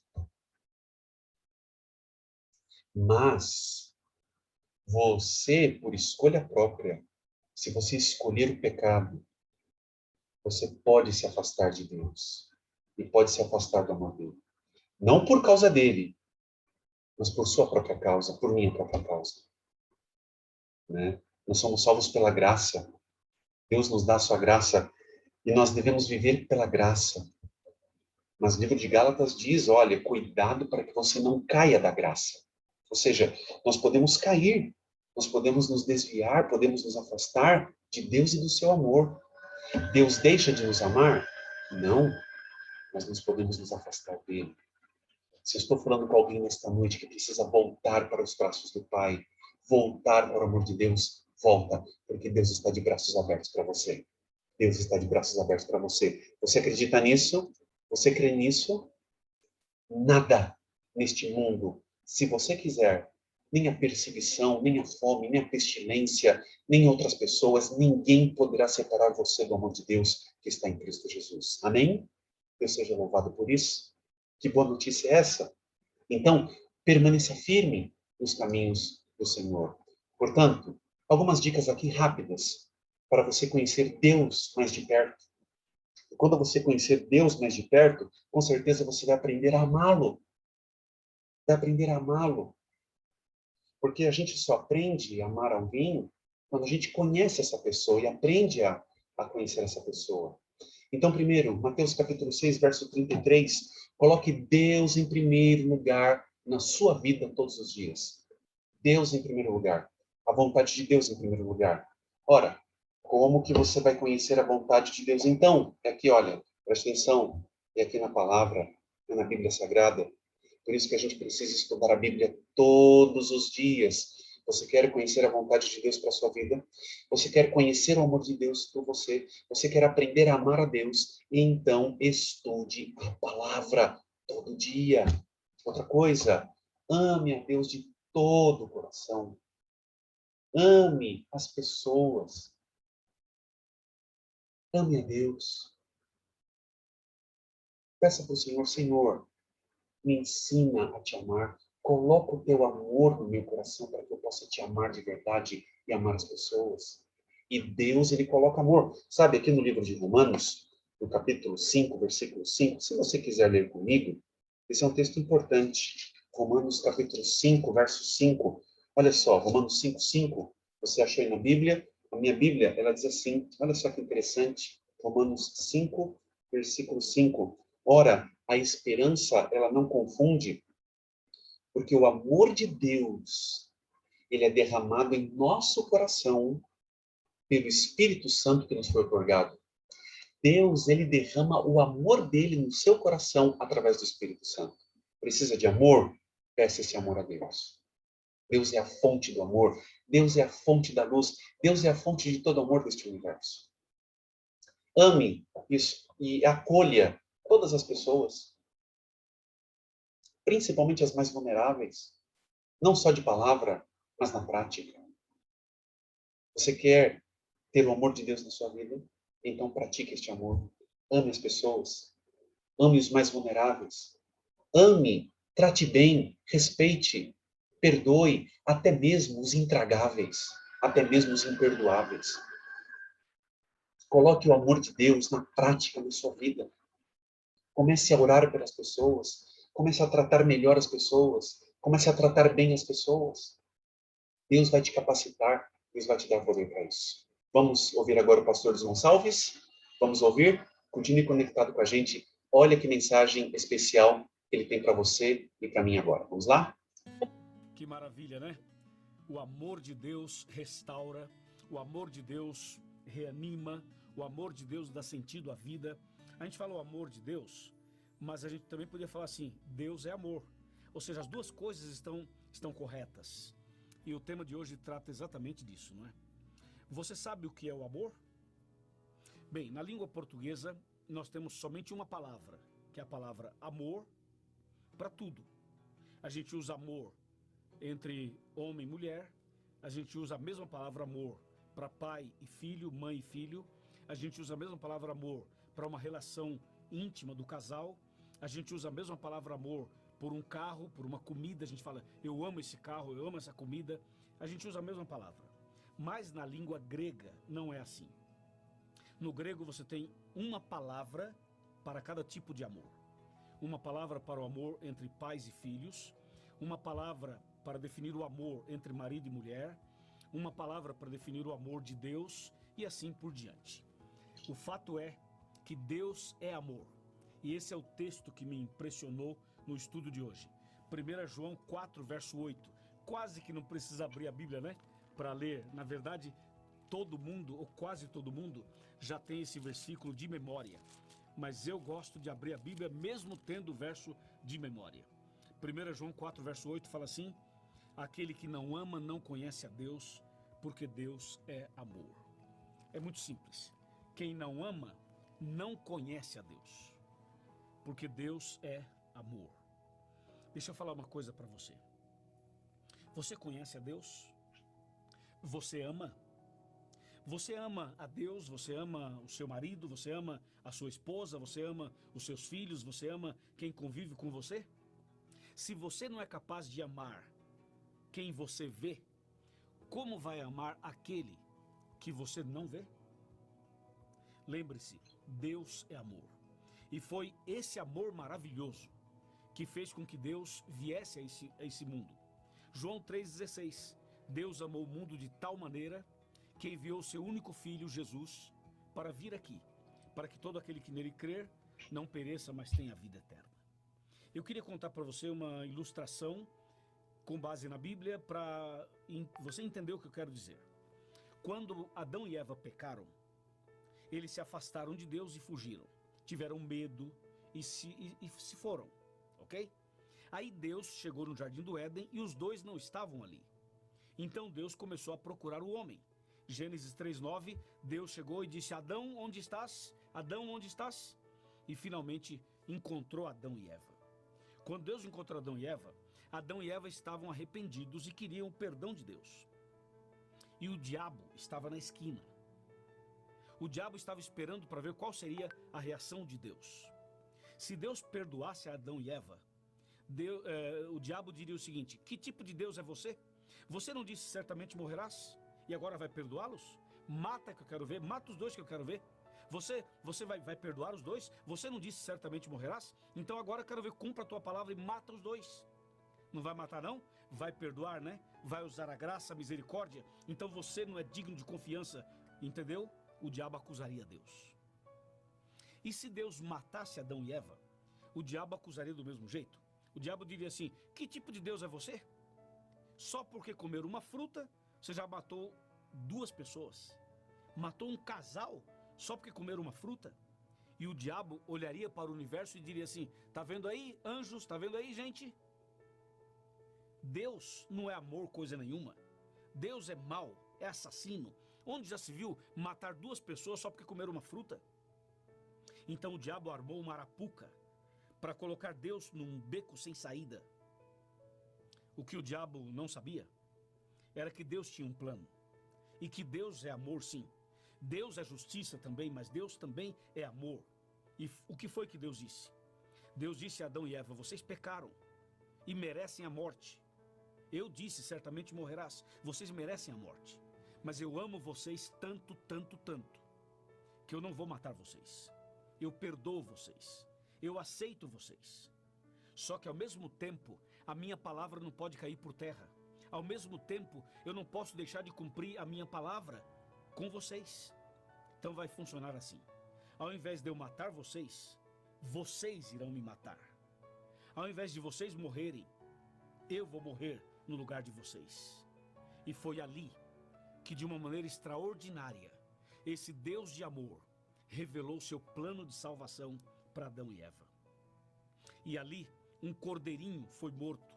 Mas você, por escolha própria, se você escolher o pecado, você pode se afastar de Deus. E pode se afastar do amor dele. Não por causa dele, mas por sua própria causa, por minha própria causa. Né? Nós somos salvos pela graça. Deus nos dá a sua graça e nós devemos viver pela graça. Mas o livro de Gálatas diz, olha, cuidado para que você não caia da graça. Ou seja, nós podemos cair, nós podemos nos desviar, podemos nos afastar de Deus e do seu amor. Deus deixa de nos amar? Não, mas nós podemos nos afastar dele. Se eu estou falando com alguém nesta noite que precisa voltar para os braços do Pai, voltar para o amor de Deus, volta, porque Deus está de braços abertos para você. Deus está de braços abertos para você. Você acredita nisso? Você crê nisso? Nada neste mundo, se você quiser, nem a perseguição, nem a fome, nem a pestilência, nem outras pessoas, ninguém poderá separar você do amor de Deus que está em Cristo Jesus. Amém? Deus seja louvado por isso. Que boa notícia é essa? Então, permaneça firme nos caminhos do Senhor. Portanto, algumas dicas aqui rápidas para você conhecer Deus mais de perto. E quando você conhecer Deus mais de perto, com certeza você vai aprender a amá-lo. Vai aprender a amá-lo. Porque a gente só aprende a amar alguém quando a gente conhece essa pessoa e aprende a conhecer essa pessoa. Então, primeiro, Mateus capítulo 6, verso 33, coloque Deus em primeiro lugar na sua vida todos os dias. Deus em primeiro lugar. A vontade de Deus em primeiro lugar. Ora, como que você vai conhecer a vontade de Deus? Então, é aqui, olha, presta atenção, é aqui na palavra, é na Bíblia Sagrada. Por isso que a gente precisa estudar a Bíblia todos os dias. Você quer conhecer a vontade de Deus para a sua vida? Você quer conhecer o amor de Deus por você? Você quer aprender a amar a Deus? Então, estude a palavra todo dia. Outra coisa, ame a Deus de todo o coração. Ame as pessoas. Ame a Deus. Peça para o Senhor, Senhor, me ensina a te amar. Coloca o teu amor no meu coração para que eu possa te amar de verdade e amar as pessoas. E Deus, ele coloca amor. Sabe, aqui no livro de Romanos, no capítulo 5, versículo 5, se você quiser ler comigo, esse é um texto importante. Romanos capítulo 5, verso 5. Olha só, Romanos 5, 5. Você achou aí na Bíblia? A minha Bíblia, ela diz assim, olha só que interessante. Romanos 5, versículo 5. Ora, a esperança, ela não confunde, porque o amor de Deus, ele é derramado em nosso coração pelo Espírito Santo que nos foi otorgado. Deus, ele derrama o amor dele no seu coração através do Espírito Santo. Precisa de amor? Peça esse amor a Deus. Deus é a fonte do amor. Deus é a fonte da luz. Deus é a fonte de todo amor deste universo. Ame isso e acolha todas as pessoas, principalmente as mais vulneráveis, não só de palavra, mas na prática. Você quer ter o amor de Deus na sua vida? Então pratique este amor. Ame as pessoas. Ame os mais vulneráveis. Ame, trate bem, respeite, perdoe até mesmo os intragáveis, até mesmo os imperdoáveis. Coloque o amor de Deus na prática na sua vida. Comece a orar pelas pessoas. Comece a tratar melhor as pessoas. Comece a tratar bem as pessoas. Deus vai te capacitar. Deus vai te dar poder para isso. Vamos ouvir agora o pastor Gonçalves. Vamos ouvir? Continue conectado com a gente. Olha que mensagem especial ele tem para você e para mim agora. Vamos lá? Que maravilha, né? O amor de Deus restaura, o amor de Deus reanima, o amor de Deus dá sentido à vida. A gente fala o amor de Deus, mas a gente também podia falar assim, Deus é amor. Ou seja, as duas coisas estão corretas. E o tema de hoje trata exatamente disso, não é? Você sabe o que é o amor? Bem, na língua portuguesa, nós temos somente uma palavra, que é a palavra amor, para tudo. A gente usa amor entre homem e mulher, a gente usa a mesma palavra amor para pai e filho, mãe e filho, a gente usa a mesma palavra amor para uma relação íntima do casal, a gente usa a mesma palavra amor por um carro, por uma comida, a gente fala eu amo esse carro, eu amo essa comida, a gente usa a mesma palavra. Mas na língua grega não é assim. No grego você tem uma palavra para cada tipo de amor. Uma palavra para o amor entre pais e filhos, uma palavra para definir o amor entre marido e mulher, uma palavra para definir o amor de Deus e assim por diante. O fato é que Deus é amor. E esse é o texto que me impressionou no estudo de hoje. 1 João 4, verso 8. Quase que não precisa abrir a Bíblia, né? Para ler. Na verdade, todo mundo, ou quase todo mundo, já tem esse versículo de memória. Mas eu gosto de abrir a Bíblia mesmo tendo o verso de memória. 1 João 4, verso 8 fala assim: aquele que não ama não conhece a Deus, porque Deus é amor. É muito simples. Quem não ama não conhece a Deus, porque Deus é amor. Deixa eu falar uma coisa para você. Você conhece a Deus? Você ama? Você ama a Deus, você ama o seu marido, você ama a sua esposa, você ama os seus filhos, você ama quem convive com você? Se você não é capaz de amar quem você vê, como vai amar aquele que você não vê? Lembre-se, Deus é amor. E foi esse amor maravilhoso que fez com que Deus viesse a esse mundo. João 3,16. Deus amou o mundo de tal maneira que enviou seu único filho, Jesus, para vir aqui, para que todo aquele que nele crer não pereça, mas tenha vida eterna. Eu queria contar para você uma ilustração com base na Bíblia para você entender o que eu quero dizer. Quando Adão e Eva pecaram, eles se afastaram de Deus e fugiram. Tiveram medo e se foram, ok? Aí Deus chegou no Jardim do Éden e os dois não estavam ali. Então Deus começou a procurar o homem. Gênesis 3:9, Deus chegou e disse: Adão, onde estás? Adão, onde estás? E finalmente encontrou Adão e Eva. Quando Deus encontrou Adão e Eva estavam arrependidos e queriam o perdão de Deus. E o diabo estava na esquina. O diabo estava esperando para ver qual seria a reação de Deus. Se Deus perdoasse a Adão e Eva, o diabo diria o seguinte: que tipo de Deus é você? Você não disse certamente morrerás? E agora vai perdoá-los? Mata que eu quero ver, mata os dois que eu quero ver. Você vai perdoar os dois? Você não disse certamente morrerás? Então agora eu quero ver, cumpra a tua palavra e mata os dois. Não vai matar não? Vai perdoar, né? Vai usar a graça, a misericórdia? Então você não é digno de confiança, entendeu? O diabo acusaria Deus. E se Deus matasse Adão e Eva, o diabo acusaria do mesmo jeito? O diabo diria assim: que tipo de Deus é você? Só porque comer uma fruta, você já matou 2 pessoas. Matou um casal só porque comeram uma fruta. E o diabo olharia para o universo e diria assim: tá vendo aí, anjos? Tá vendo aí, gente? Deus não é amor coisa nenhuma. Deus é mau, é assassino. Onde já se viu matar 2 pessoas só porque comeram uma fruta? Então o diabo armou uma arapuca para colocar Deus num beco sem saída. O que o diabo não sabia era que Deus tinha um plano. E que Deus é amor, sim. Deus é justiça também, mas Deus também é amor. E o que foi que Deus disse? Deus disse a Adão e Eva: vocês pecaram e merecem a morte. Eu disse: certamente morrerás. Vocês merecem a morte. Mas eu amo vocês tanto, tanto, tanto, que eu não vou matar vocês. Eu perdoo vocês. Eu aceito vocês. Só que ao mesmo tempo, a minha palavra não pode cair por terra. Ao mesmo tempo, eu não posso deixar de cumprir a minha palavra com vocês. Então vai funcionar assim: ao invés de eu matar vocês, vocês irão me matar. Ao invés de vocês morrerem, eu vou morrer no lugar de vocês. E foi ali que, de uma maneira extraordinária, esse Deus de amor revelou seu plano de salvação para Adão e Eva. E ali, um cordeirinho foi morto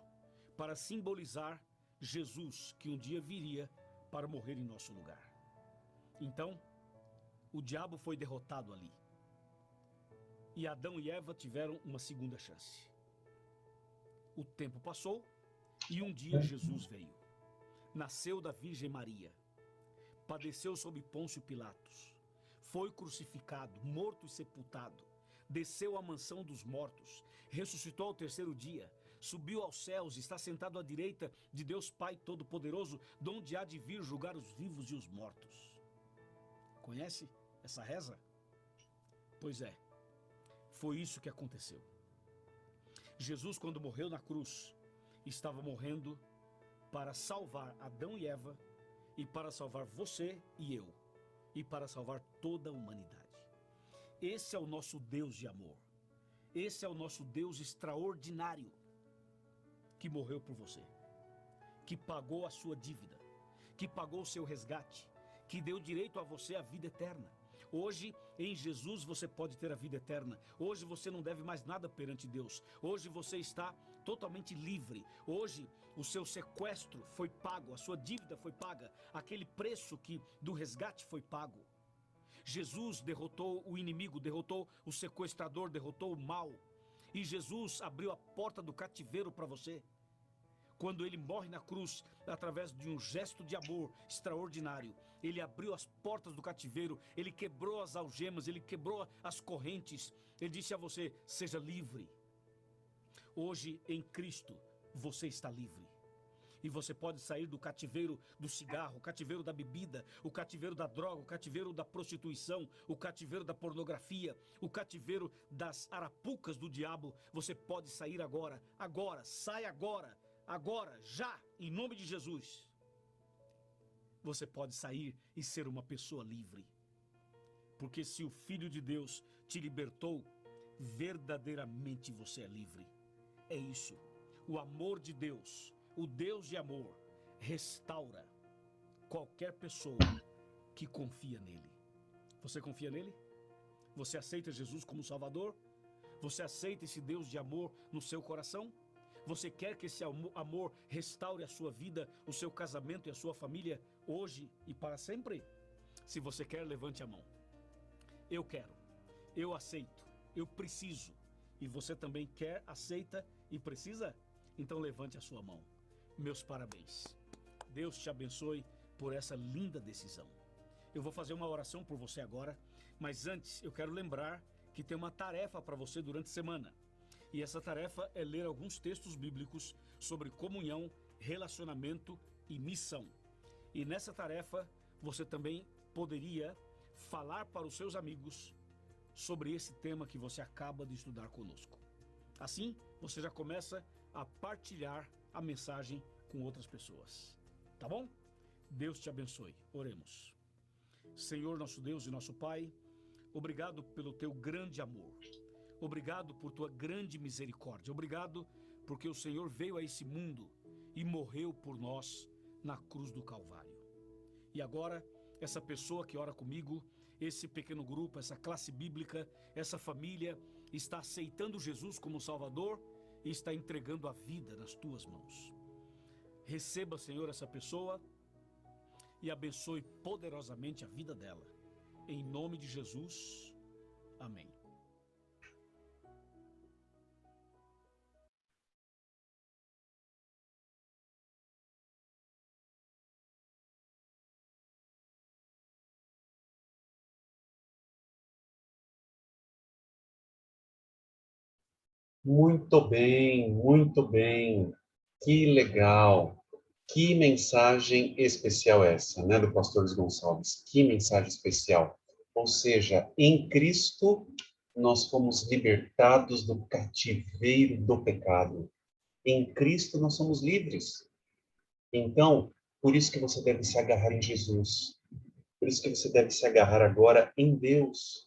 para simbolizar Jesus, que um dia viria para morrer em nosso lugar. Então, o diabo foi derrotado ali. E Adão e Eva tiveram uma segunda chance. O tempo passou e um dia Jesus veio. Nasceu da Virgem Maria. Padeceu sob Pôncio Pilatos. Foi crucificado, morto e sepultado. Desceu à mansão dos mortos, ressuscitou ao 3º dia, subiu aos céus e está sentado à direita de Deus Pai Todo-Poderoso, de onde há de vir julgar os vivos e os mortos. Conhece essa reza? Pois é, foi isso que aconteceu. Jesus, quando morreu na cruz, estava morrendo para salvar Adão e Eva, e para salvar você e eu, e para salvar toda a humanidade. Esse é o nosso Deus de amor. Esse é o nosso Deus extraordinário, que morreu por você, que pagou a sua dívida, que pagou o seu resgate, que deu direito a você à vida eterna. Hoje, em Jesus, você pode ter a vida eterna. Hoje você não deve mais nada perante Deus. Hoje você está totalmente livre. Hoje o seu sequestro foi pago, a sua dívida foi paga, aquele preço do resgate foi pago. Jesus derrotou o inimigo, derrotou o sequestrador, derrotou o mal. E Jesus abriu a porta do cativeiro para você. Quando ele morre na cruz, através de um gesto de amor extraordinário, ele abriu as portas do cativeiro, ele quebrou as algemas, ele quebrou as correntes. Ele disse a você: seja livre. Hoje, em Cristo, você está livre. E você pode sair do cativeiro do cigarro, o cativeiro da bebida, o cativeiro da droga, o cativeiro da prostituição, o cativeiro da pornografia, o cativeiro das arapucas do diabo. Você pode sair agora, sai agora. Agora, já, em nome de Jesus, você pode sair e ser uma pessoa livre. Porque se o Filho de Deus te libertou, verdadeiramente você é livre. É isso. O amor de Deus, o Deus de amor, restaura qualquer pessoa que confia nele. Você confia nele? Você aceita Jesus como Salvador? Você aceita esse Deus de amor no seu coração? Você quer que esse amor restaure a sua vida, o seu casamento e a sua família hoje e para sempre? Se você quer, levante a mão. Eu quero, eu aceito, eu preciso. E você também quer, aceita e precisa? Então levante a sua mão. Meus parabéns. Deus te abençoe por essa linda decisão. Eu vou fazer uma oração por você agora, mas antes eu quero lembrar que tem uma tarefa para você durante a semana. E essa tarefa é ler alguns textos bíblicos sobre comunhão, relacionamento e missão. E nessa tarefa você também poderia falar para os seus amigos sobre esse tema que você acaba de estudar conosco. Assim, você já começa a partilhar a mensagem com outras pessoas. Tá bom? Deus te abençoe. Oremos. Senhor, nosso Deus e nosso Pai, obrigado pelo teu grande amor. Obrigado por tua grande misericórdia. Obrigado porque o Senhor veio a esse mundo e morreu por nós na cruz do Calvário. E agora, essa pessoa que ora comigo, esse pequeno grupo, essa classe bíblica, essa família, está aceitando Jesus como Salvador e está entregando a vida nas tuas mãos. Receba, Senhor, essa pessoa e abençoe poderosamente a vida dela. Em nome de Jesus, amém. Muito bem, muito bem. Que legal. Que mensagem especial essa, né, do pastor Luiz Gonçalves? Que mensagem especial. Ou seja, em Cristo nós fomos libertados do cativeiro do pecado. Em Cristo nós somos livres. Então, por isso que você deve se agarrar em Jesus. Por isso que você deve se agarrar agora em Deus.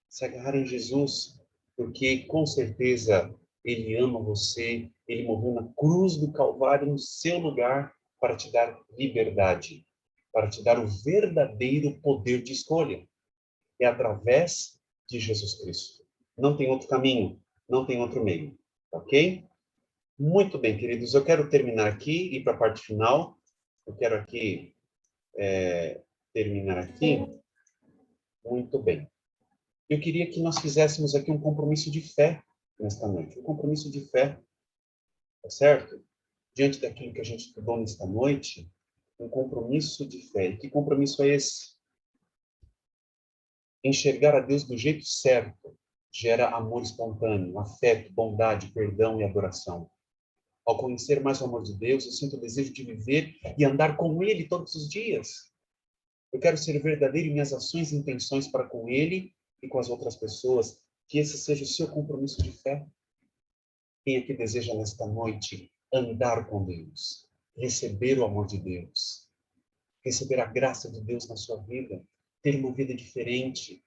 Se agarrar em Jesus, porque com certeza Ele ama você, Ele morreu na cruz do Calvário no seu lugar para te dar liberdade, para te dar o verdadeiro poder de escolha. É através de Jesus Cristo. Não tem outro caminho, não tem outro meio, ok? Muito bem, queridos, eu quero terminar aqui e ir para a parte final. Eu quero aqui terminar aqui. Muito bem. Eu queria que nós fizéssemos aqui um compromisso de fé nesta noite. Um compromisso de fé, tá certo? Diante daquilo que a gente estudou nesta noite, um compromisso de fé. E que compromisso é esse? Enxergar a Deus do jeito certo gera amor espontâneo, afeto, bondade, perdão e adoração. Ao conhecer mais o amor de Deus, eu sinto o desejo de viver e andar com Ele todos os dias. Eu quero ser verdadeiro em minhas ações e intenções para com Ele e com as outras pessoas. Que esse seja o seu compromisso de fé. Quem aqui deseja nesta noite andar com Deus, receber o amor de Deus, receber a graça de Deus na sua vida, ter uma vida diferente.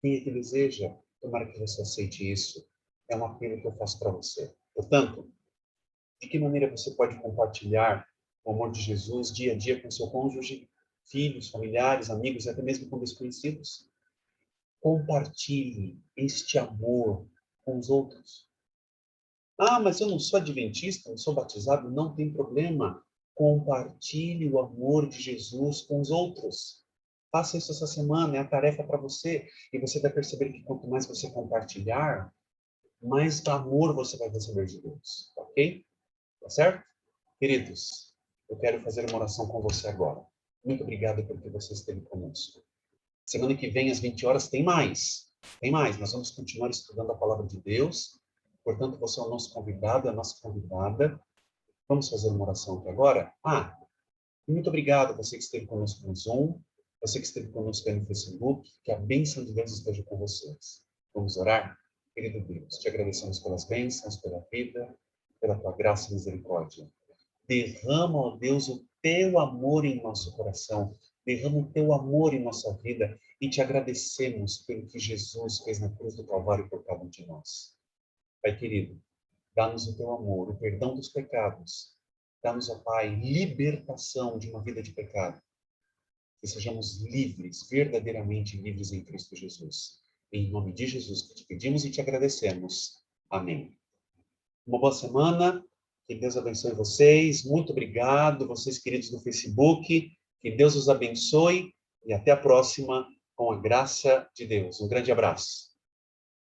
Quem aqui deseja, tomara que você aceite isso. É um apelo que eu faço para você. Portanto, de que maneira você pode compartilhar o amor de Jesus dia a dia com seu cônjuge, filhos, familiares, amigos e até mesmo com desconhecidos? Compartilhe este amor com os outros. Ah, mas eu não sou adventista, não sou batizado, não tem problema. Compartilhe o amor de Jesus com os outros. Faça isso essa semana, é a tarefa para você. E você vai perceber que quanto mais você compartilhar, mais amor você vai receber de Deus. Ok? Tá certo? Queridos, eu quero fazer uma oração com você agora. Muito obrigado porque você esteve conosco. Semana que vem, às 20 horas, tem mais. Tem mais. Nós vamos continuar estudando a palavra de Deus. Portanto, você é o nosso convidado, a nossa convidada. Vamos fazer uma oração aqui agora? Muito obrigado você que esteve conosco no Zoom, você que esteve conosco aí no Facebook, que a bênção de Deus esteja com vocês. Vamos orar? Querido Deus, te agradecemos pelas bênçãos, pela vida, pela tua graça e misericórdia. Derrama, ó Deus, o teu amor em nosso coração. Derrama o teu amor em nossa vida. e te agradecemos pelo que Jesus fez na cruz do Calvário por cada um de nós. Pai querido, dá-nos o teu amor, o perdão dos pecados. Dá-nos, ó Pai, libertação de uma vida de pecado. Que sejamos livres, verdadeiramente livres em Cristo Jesus. Em nome de Jesus que te pedimos e te agradecemos. Amém. Uma boa semana. Que Deus abençoe vocês. Muito obrigado, vocês queridos do Facebook. Que Deus os abençoe e até a próxima, com a graça de Deus. Um grande abraço.